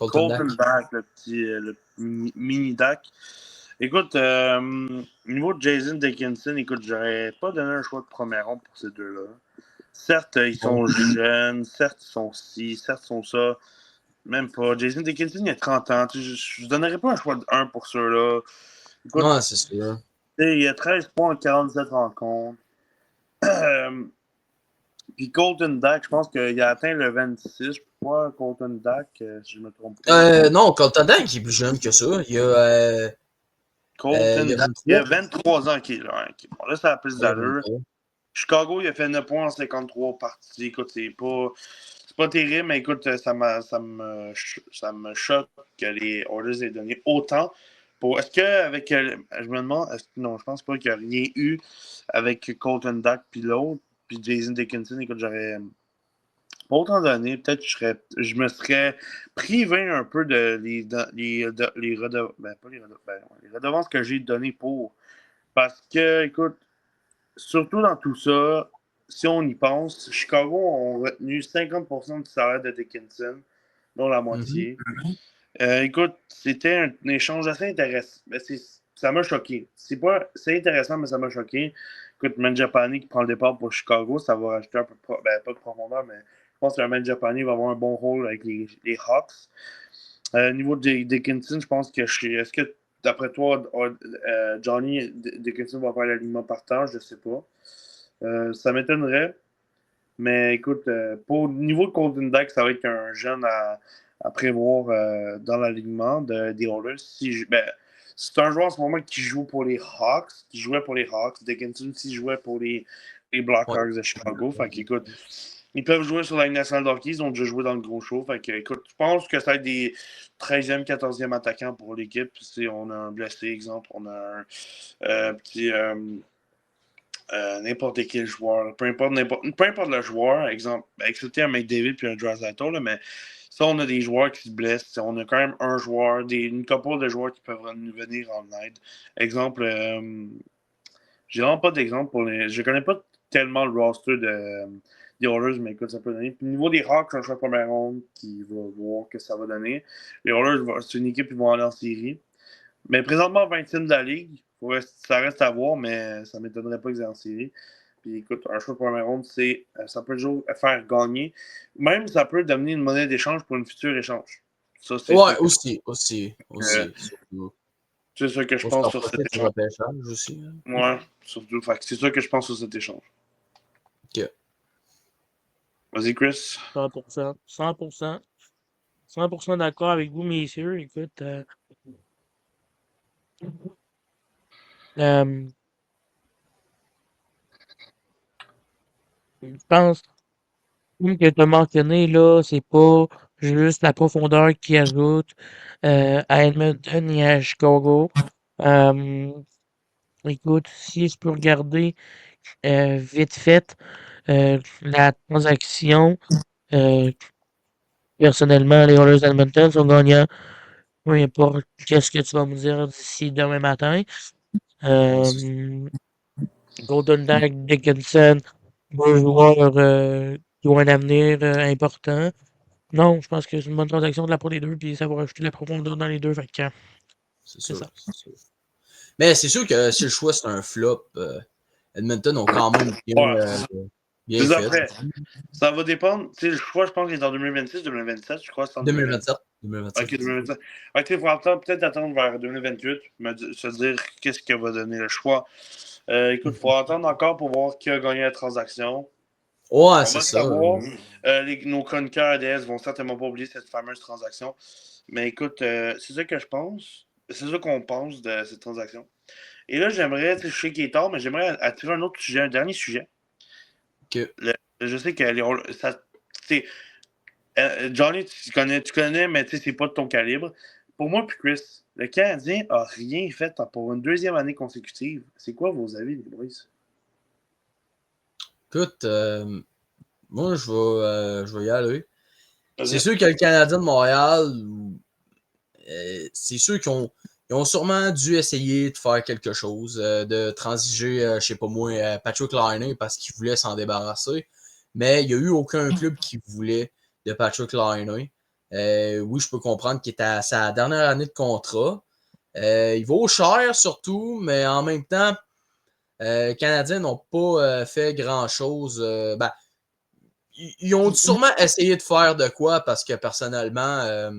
Colton Dak, le petit mini Dak. Écoute, au niveau de Jason Dickinson, écoute, j'aurais pas donné un choix de première ronde pour ces deux-là. Certes, ils sont jeunes, certes, ils sont ci, certes, ils sont ça. Même pas. Jason Dickinson, il a 30 ans. Je ne donnerais pas un choix de 1 pour ceux-là. Écoute, Ouais, c'est sûr. il a 13 points en 47 rencontres. Puis Colton Dak, je pense qu'il a atteint le 26. Pourquoi Colton Dak, si je me trompe pas? Non, Colton Dak est plus jeune que ça. Il a, Colton il a Dak, il a 23 ans qu'il est là. Bon, là, ça a plus d'allure. Chicago, il a fait 9 points en 53 parties. Écoute, c'est pas terrible, mais écoute, ça me choque que les Oilers aient donné autant. Est-ce qu'avec. Je me demande. Non, je pense pas qu'il n'y a rien eu avec Colton Dak puis l'autre. Puis Jason Dickinson, écoute, j'aurais pas autant donné. Peut-être que je me serais privé un peu de les redevances que j'ai données pour. Parce que, écoute, surtout dans tout ça, si on y pense, Chicago ont retenu 50% du salaire de Dickinson, dont la moitié. Écoute, c'était un échange assez intéressant. Ça m'a choqué. C'est intéressant, mais ça m'a choqué. Écoute, Mangiapane qui prend le départ pour Chicago, ça va rajouter un peu pas de profondeur, mais je pense que Mangiapane va avoir un bon rôle avec les Hawks. Au niveau de Dickinson, je pense que est-ce que d'après toi, Johnny Dickinson va faire l'alignement partant? Je ne sais pas. Ça m'étonnerait. Mais écoute, pour niveau de Colton Dak, ça va être un jeune à prévoir dans l'alignement des Oilers. C'est un joueur en ce moment qui joue pour les Hawks, qui jouait pour les Hawks. Dickinson aussi jouait pour les Blackhawks de Chicago. Fait qu'écoute, ils peuvent jouer sur la Ligue nationale d'hockey. Ils ont déjà joué dans le gros show. Fait que, écoute, je pense que ça va être des 13e, 14e attaquants pour l'équipe. On a un blessé, exemple. On a un petit... n'importe quel joueur, peu importe le joueur, exemple, excepté un McDavid puis un Draisaitl, mais ça, on a des joueurs qui se blessent. On a quand même un joueur, une couple de joueurs qui peuvent nous venir en aide. Exemple, j'ai vraiment pas d'exemple pour les. Je connais pas tellement le roster des Oilers, mais écoute, ça peut donner. Puis, au niveau des Hawks, un choix de première ronde qui va voir que ça va donner. Les Oilers, c'est une équipe qui vont aller en série. Mais présentement, 20e de la Ligue, ça reste à voir, mais ça ne m'étonnerait pas qu'ils aient en série. Puis écoute, un choix de première ronde, ça peut toujours faire gagner. Même, ça peut devenir une monnaie d'échange pour une future échange. Ça, c'est Ouais, sûr aussi. Surtout. c'est ça que je Faut se pense sur cet rapprocher du échange. repêchage aussi. Hein. Ouais, surtout. Fait que c'est ça que je pense sur cet échange. Ok. Vas-y, Chris. 100%. 100%. 100% d'accord avec vous, messieurs. Écoute, je pense, comme que tu as mentionné, là, c'est pas juste la profondeur qui ajoute à Edmonton et à Chicago. Écoute, si je peux regarder vite fait la transaction, personnellement, les Oilers d'Edmonton sont gagnants. Peu importe qu'est-ce que tu vas me dire d'ici demain matin. Golden Knight, Dickinson, deux joueurs qui ont un avenir important. Non, je pense que c'est une bonne transaction de la part des deux, puis ça va rajouter de la profondeur dans les deux. Fait que, C'est c'est sûr. ça. Mais c'est sûr que si le choix c'est un flop, Edmonton ont quand même Ouais, bien Puis fait. après, ça va dépendre. Tu sais, le choix, je pense qu'il est en 2026, 2027. Je crois que c'est en 2027. Ok, 2027. Ok, il faut peut-être attendre vers 2028, se dire qu'est-ce que va donner le choix. Écoute, il faut attendre encore pour voir qui a gagné la transaction. Ouais, On c'est va ça. savoir. Nos chroniqueurs ADS vont certainement pas oublier cette fameuse transaction. Mais écoute, c'est ça que je pense. C'est ça qu'on pense de cette transaction. Et là, j'aimerais, je sais qu'il est tard, mais j'aimerais attirer un autre sujet, un dernier sujet. Ok. Je sais que Johnny, tu connais, mais c'est pas de ton calibre. Pour moi, puis Chris, le Canadien a rien fait pour une deuxième année consécutive. C'est quoi vos avis, les boys? Écoute, moi je vais y aller. C'est Vas-y. sûr que le Canadien de Montréal, c'est sûr ils ont sûrement dû essayer de faire quelque chose, de transiger, je sais pas moi, Patrick Laine parce qu'il voulait s'en débarrasser. Mais il n'y a eu aucun club qui voulait de Patrick Laine. Oui, je peux comprendre qu'il est à sa dernière année de contrat. Il vaut cher surtout, mais en même temps, les Canadiens n'ont pas fait grand-chose. Ben, ils ont sûrement essayé de faire de quoi parce que personnellement,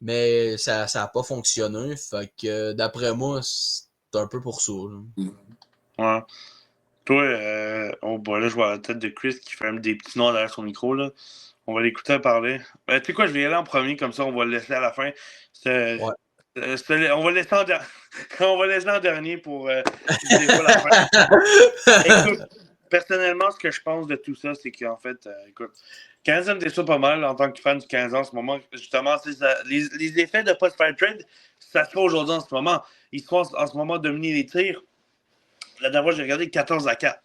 mais ça n'a pas fonctionné. Fait que d'après moi, c'est un peu pour ça. Là. Ouais. Toi, là, je vois la tête de Chris qui fait des petits noms derrière son micro. Là. On va l'écouter parler. Tu sais quoi, je vais y aller en premier, comme ça, on va le laisser à la fin. Ouais. On va le laisser on va le laisser en dernier pour des fois la fin. Écoute, personnellement, ce que je pense de tout ça, c'est qu'en fait, écoute, 15 me déçoit pas mal en tant que fan du 15 ans en ce moment. Justement, les effets de ne pas se faire trade, ça se fait aujourd'hui en ce moment. Ils se font en ce moment dominer les tirs. La dernière fois, j'ai regardé 14-4.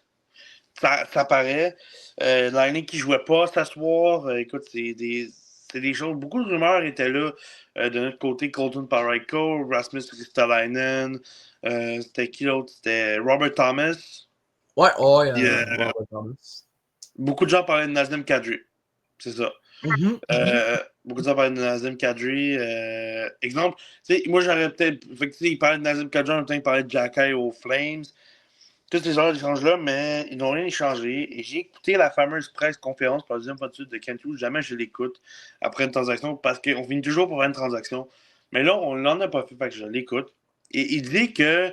Ça paraît. L'année qui ne jouait pas s'asseoir. Écoute, c'est des choses. Beaucoup de rumeurs étaient là de notre côté. Colton Parayko, Rasmus Ristolainen. C'était qui l'autre? C'était Robert Thomas. Ouais, Puis, beaucoup de gens parlaient de Nazem Kadri. C'est ça. Beaucoup de gens parlaient de Nazem Kadri. Exemple, moi j'aurais peut-être. Il parlait de Nazem Kadri en même temps il parlait de Jacky aux Flames. Tous ces genres d'échanges-là, mais ils n'ont rien échangé. Et j'ai écouté la fameuse presse conférence pour la deuxième fois de suite de Kent Hughes. Jamais je l'écoute après une transaction parce qu'on finit toujours par une transaction. Mais là, on n'en a pas fait, fait que je l'écoute. Et il dit que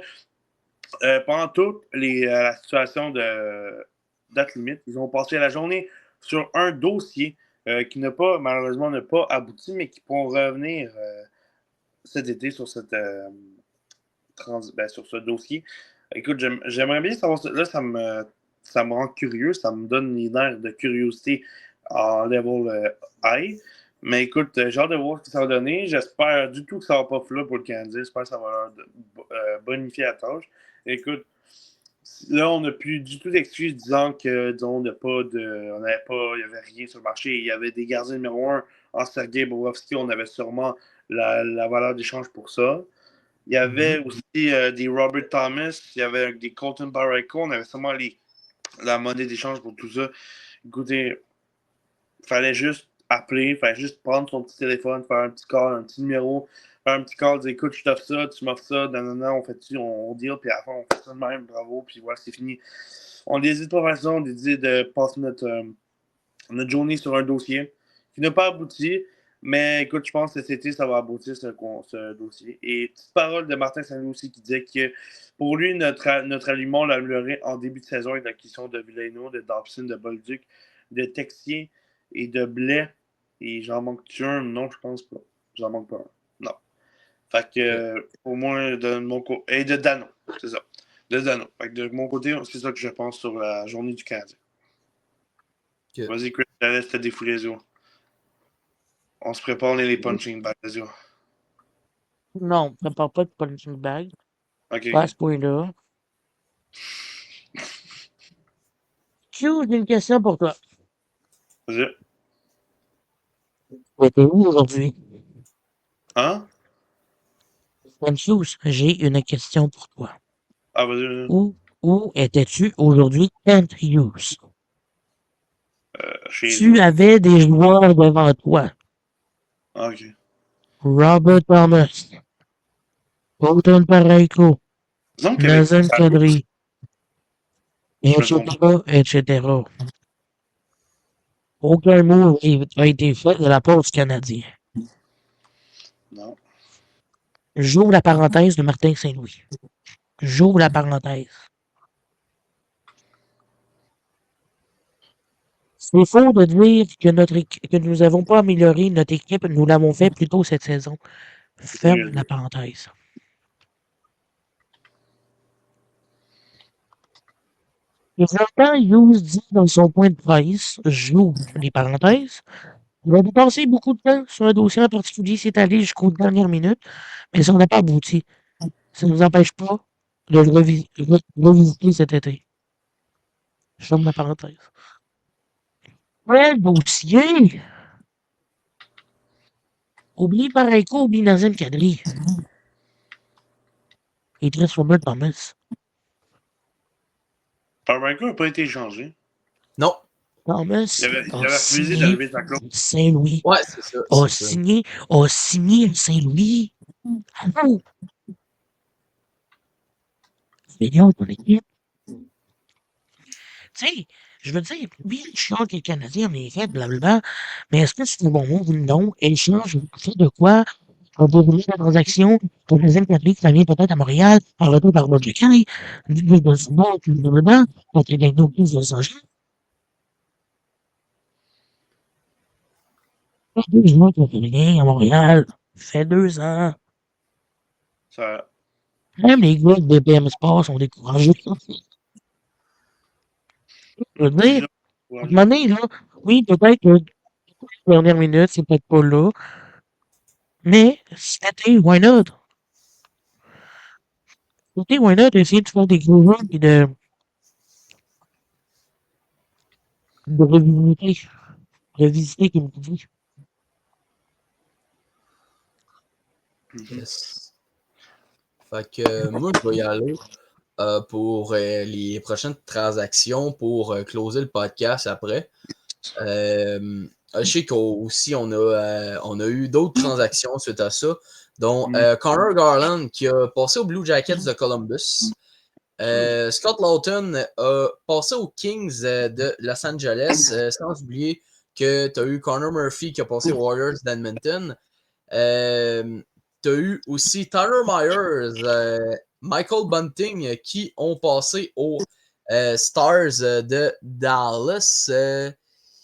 pendant toute la situation de date limite, ils ont passé la journée sur un dossier qui n'a pas, malheureusement, n'a pas abouti, mais qui pourront revenir cet été sur sur ce dossier. Écoute, j'aimerais bien savoir ça. Là, ça me rend curieux. Ça me donne les nerfs de curiosité en level high. Mais écoute, j'ai hâte de voir ce que ça va donner. J'espère du tout que ça va pas flop pour le Canadien. J'espère que ça va leur bonifier la tâche. Écoute, là, on n'a plus du tout d'excuses disant que, disons, on n'avait pas, il n'y avait rien sur le marché. Il y avait des gardiens numéro 1 en Sergei Bobrovsky, on avait sûrement la valeur d'échange pour ça. Il y avait aussi des Robert Thomas, il y avait des Colton Parayko, on avait sûrement la monnaie d'échange pour tout ça. Écoutez, il fallait juste appeler, il fallait juste prendre son petit téléphone, faire un petit call, un petit numéro, faire un petit call, dire écoute, je t'offre ça, tu m'offres ça, non, on fait dessus, on deal, puis à la fin, on fait ça de même, bravo, puis voilà, c'est fini. On décide pas faire ça, on décide de passer notre journée sur un dossier qui n'a pas abouti, mais écoute, je pense que cet été, ça va aboutir ce dossier. Et petite parole de Martin Saint-Louis aussi qui disait que pour lui, notre aliment, on l'a amélioré en début de saison avec l'acquisition de Villano, de Dobson, de Bolduc, de Texier et de Blais. Et j'en manque-tu un? Non, je pense pas. J'en manque pas un. Non. Fait que, au moins, de mon côté. Et de Dano, c'est ça. De Dano. Fait que de mon côté, c'est ça que je pense sur la journée du Canadien. Okay. Vas-y, Chris, je te laisse te défouler les yeux. On se prépare les punching bags, les yeux. Non, on ne prépare pas de punching bag. OK. Pas à ce point-là. Q, j'ai une question pour toi. Vas-y. T'es où aujourd'hui? Hein? Hughes, j'ai une question pour toi. Ah, vas-y. Où étais-tu aujourd'hui, Kent Hughes? Tu nous. avais des joueurs devant toi. OK. Robert Thomas, Colton Parayko, Nazem Kadri, etc. Aucun mot a été fait de la part du Canadien. Non. J'ouvre la parenthèse de Martin Saint-Louis. J'ouvre la parenthèse. C'est faux de dire que nous n'avons pas amélioré notre équipe, nous l'avons fait plus tôt cette saison. Ferme la parenthèse. Et pourtant, Hughes dit dans son point de presse, j'ouvre les parenthèses, il a dépensé beaucoup de temps sur un dossier en particulier, c'est allé jusqu'aux dernières minutes, mais ça n'a pas abouti. Ça ne nous empêche pas de le revisiter cet été. Je ferme la parenthèse. Quel dossier! Oublie Parayko, oublie Nazem Kadri. Il te reste Robert Thomas. Parayko n'a pas été échangé. Non. Thomas il avait refusé d'arriver sa clause. Saint-Louis. Ouais, c'est ça. A signé Saint-Louis. Allô? C'est bien ton équipe. Tu sais, je veux dire, oui, je chante que les Canadiens, on est fait, blablabla, mais est-ce que c'est un bon mot ou non? Échange, fait de quoi? On va rouler la transaction pour le deuxième Catholique qui vient peut-être à Montréal, en retour par Montréal, de football, blablabla, contre les Canadiens de Los Angeles. Ça fait 2 ans qu'on fait rien à Montréal. Ça fait 2 ans. Ça... Même les gars de BPM Sport sont découragés. Je veux dire, à un moment donné, là, oui, peut-être que la dernière minute, c'est peut-être pas là. Mais cet été, why not? Cet été, why not? Essayer de faire des gros jeux et de revisiter comme tu dis. Yes. Fait que moi, je vais y aller pour les prochaines transactions pour closer le podcast après. Je sais qu'aussi, on a eu d'autres transactions suite à ça, dont Connor Garland qui a passé aux Blue Jackets de Columbus. Scott Lawton a passé aux Kings de Los Angeles, sans oublier que tu as eu Connor Murphy qui a passé aux Warriors d'Edmonton. Tu as eu aussi Tyler Myers, Michael Bunting qui ont passé aux Stars de Dallas.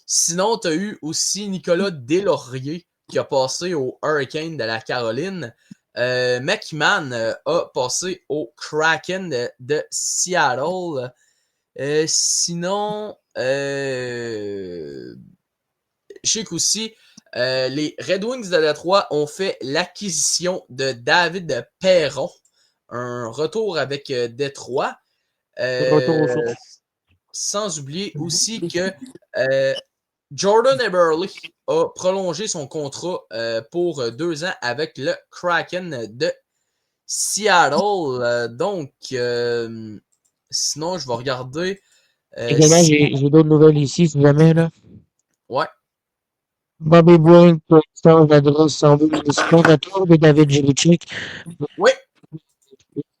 Sinon, tu as eu aussi Nicolas Deslauriers qui a passé au Hurricane de la Caroline. McMahon a passé au Kraken de Seattle. Sinon, je sais qu'aussi, les Red Wings de Détroit ont fait l'acquisition de David Perron. Un retour avec Détroit. Retour aux sources. Sans oublier aussi que Jordan Eberle a prolongé son contrat pour 2 ans avec le Kraken de Seattle. Donc, sinon, je vais regarder. Également, j'ai d'autres nouvelles ici, si jamais, là. Ouais. Bobby Brink, pour l'instant, l'adresse s'en veut municipal de tour de David Jiricek. Oui.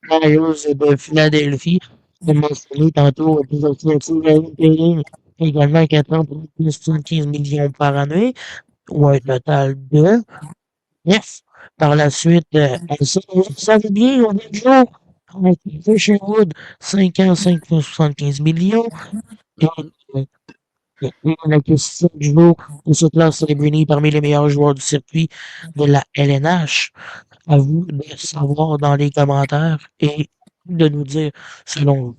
Flyers de Philadelphie, comme mentionné tantôt, plus actifs, également 4 ans pour plus de 15 millions par année, ou un total de 9. Par la suite, ça va bien, on a le jour. Fisherwood, 5 ans, 5,75 millions. Et la question du jour, où se classe Celebrini parmi les meilleurs joueurs du circuit de la LNH? À vous de savoir dans les commentaires et de nous dire selon vous.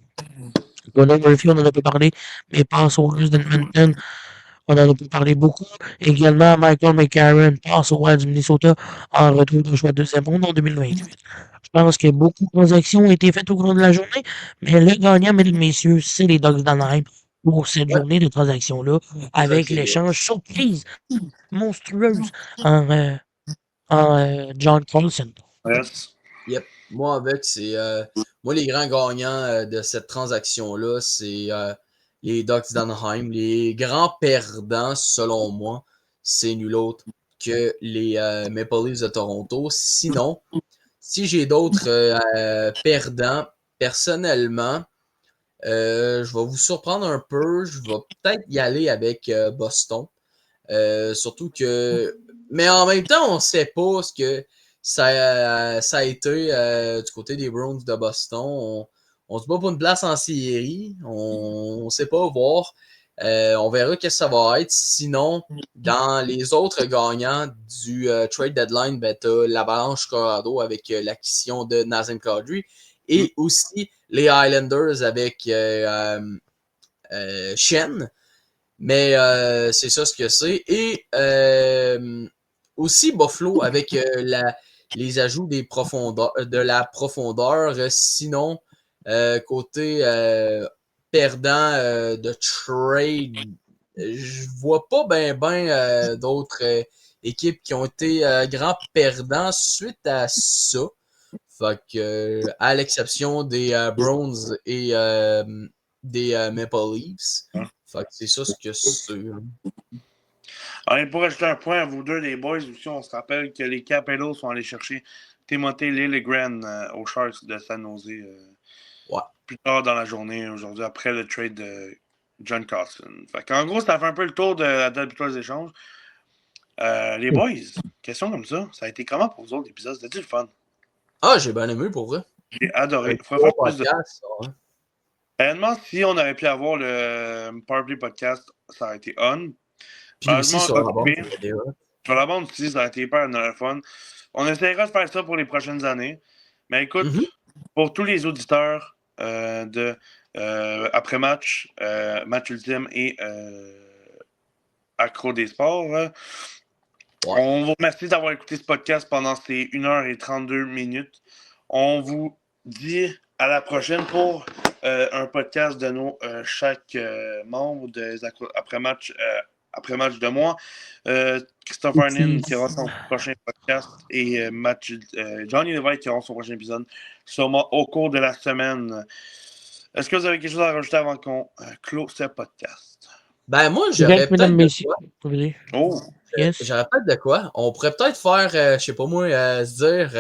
Connor Murphy, on en a peu parlé, mais passe aux Oilers d'Edmonton, on en a pu parler beaucoup. Également, Michael McCarron passe au Wild du Minnesota en retour de choix de deuxième ronde en 2028. Je pense que beaucoup de transactions ont été faites au cours de la journée, mais le gagnant, mesdames et messieurs, c'est les Ducks d'Anaheim pour cette journée de transactions-là, avec l'échange surprise monstrueuse en John Carlson. Yes. Yep. Moi, avec, c'est. Moi, les grands gagnants de cette transaction-là, c'est les Ducks d'Anaheim. Les grands perdants, selon moi, c'est nul autre que les Maple Leafs de Toronto. Sinon, si j'ai d'autres perdants, personnellement, je vais vous surprendre un peu. Je vais peut-être y aller avec Boston. Surtout que. Mais en même temps, on ne sait pas ce que ça a été du côté des Bruins de Boston. On se bat pour une place en série. On ne sait pas voir. On verra ce que ça va être. Sinon, dans les autres gagnants du trade deadline, ben, tu as l'Avalanche Colorado avec l'acquisition de Nazem Kadri et aussi les Highlanders avec Shen. Mais c'est ça ce que c'est. Et aussi Buffalo avec les ajouts de la profondeur. Sinon, côté perdant de trade, je vois pas ben d'autres équipes qui ont été grands perdants suite à ça. Fait que, à l'exception des Browns et des Maple Leafs. Fait que c'est ça ce que c'est. Alors, pour ajouter un point à vous deux, les boys, aussi, on se rappelle que les Capitals sont allés chercher Timothy Liljegren aux Sharks de San Jose plus tard dans la journée, aujourd'hui, après le trade de John Carlson. Fait qu'en gros, ça fait un peu le tour de la date butoir des échanges. Les boys, question comme ça a été comment pour vous autres l'épisode? C'était-tu le fun? Ah, j'ai bien aimé pour vrai. J'ai adoré. Faudrait faire plus de podcast. Réellement, si on aurait pu avoir le Powerplay podcast, ça aurait été on. Puis aussi sur la bande. Sur la bande aussi, ça a été hyper fun. On essaiera de faire ça pour les prochaines années. Mais écoute, pour tous les auditeurs de après-match, match ultime et accro des sports, on vous remercie d'avoir écouté ce podcast pendant ces 1h32. On vous dit à la prochaine pour un podcast de nos chaque membre des après-match de moi. Christophe Arnin qui aura son prochain podcast et Johnny Lévesque qui aura son prochain épisode sûrement au cours de la semaine. Est-ce que vous avez quelque chose à rajouter avant qu'on close ce podcast? Ben moi, j'aurais peut-être de quoi. J'aurais peut-être de quoi. On pourrait peut-être faire, je sais pas moi, se dire,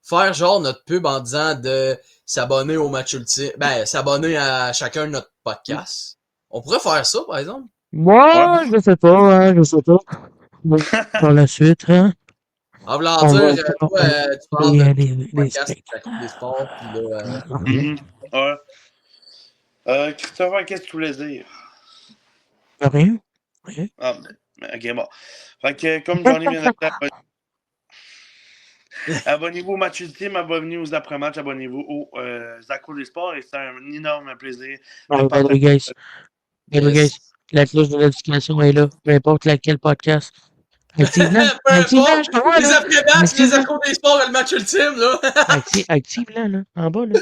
faire genre notre pub en disant de s'abonner au match ultime. Ben, s'abonner à chacun de notre podcast. On pourrait faire ça, par exemple. Moi, je sais pas. Par la suite, hein. En voulant dire, toi, tu parles de podcast des sports, puis là... Christopher, qu'est-ce que tu voulais dire? Rien. Ah, ok, bon. Fait que, comme Johnny vient de dire, abonnez-vous au match ultime, abonnez-vous aux après-matchs, abonnez-vous aux accros des sports, et c'est un énorme plaisir. Guys, la cloche de notification est là, peu importe laquelle podcast. Active-la. Active-la, je te vois, là. Les après-matchs, les accros des sports et le match ultime, là. Active-la, là. En bas, là.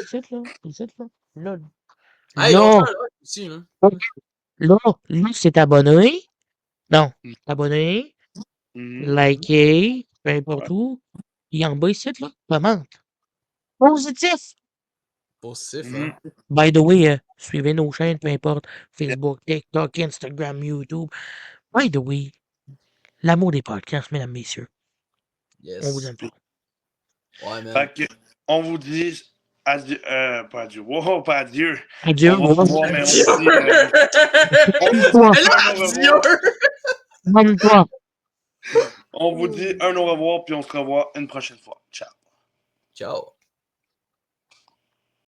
Vous êtes là. Hey, on fait un like aussi, là. Là, c'est abonné. Non, Mm. abonner, Mhm. liker, peu importe où. Puis en bas ici, là, commente. Positif! Positif, Mhm. hein? By the way, suivez nos chaînes, peu importe. Facebook, TikTok, Instagram, YouTube. By the way, l'amour des podcasts, mesdames, messieurs. On vous Yes. aime fort. Ouais, man. Fait que, on vous dit adieu. Pas adieu. Wow, pas adieu. Adieu. On va vous voir, mais on vous dit. On vous dit Toi, un au revoir. donne-toi. On vous dit un au revoir, puis on se revoit une prochaine fois. Ciao. Ciao.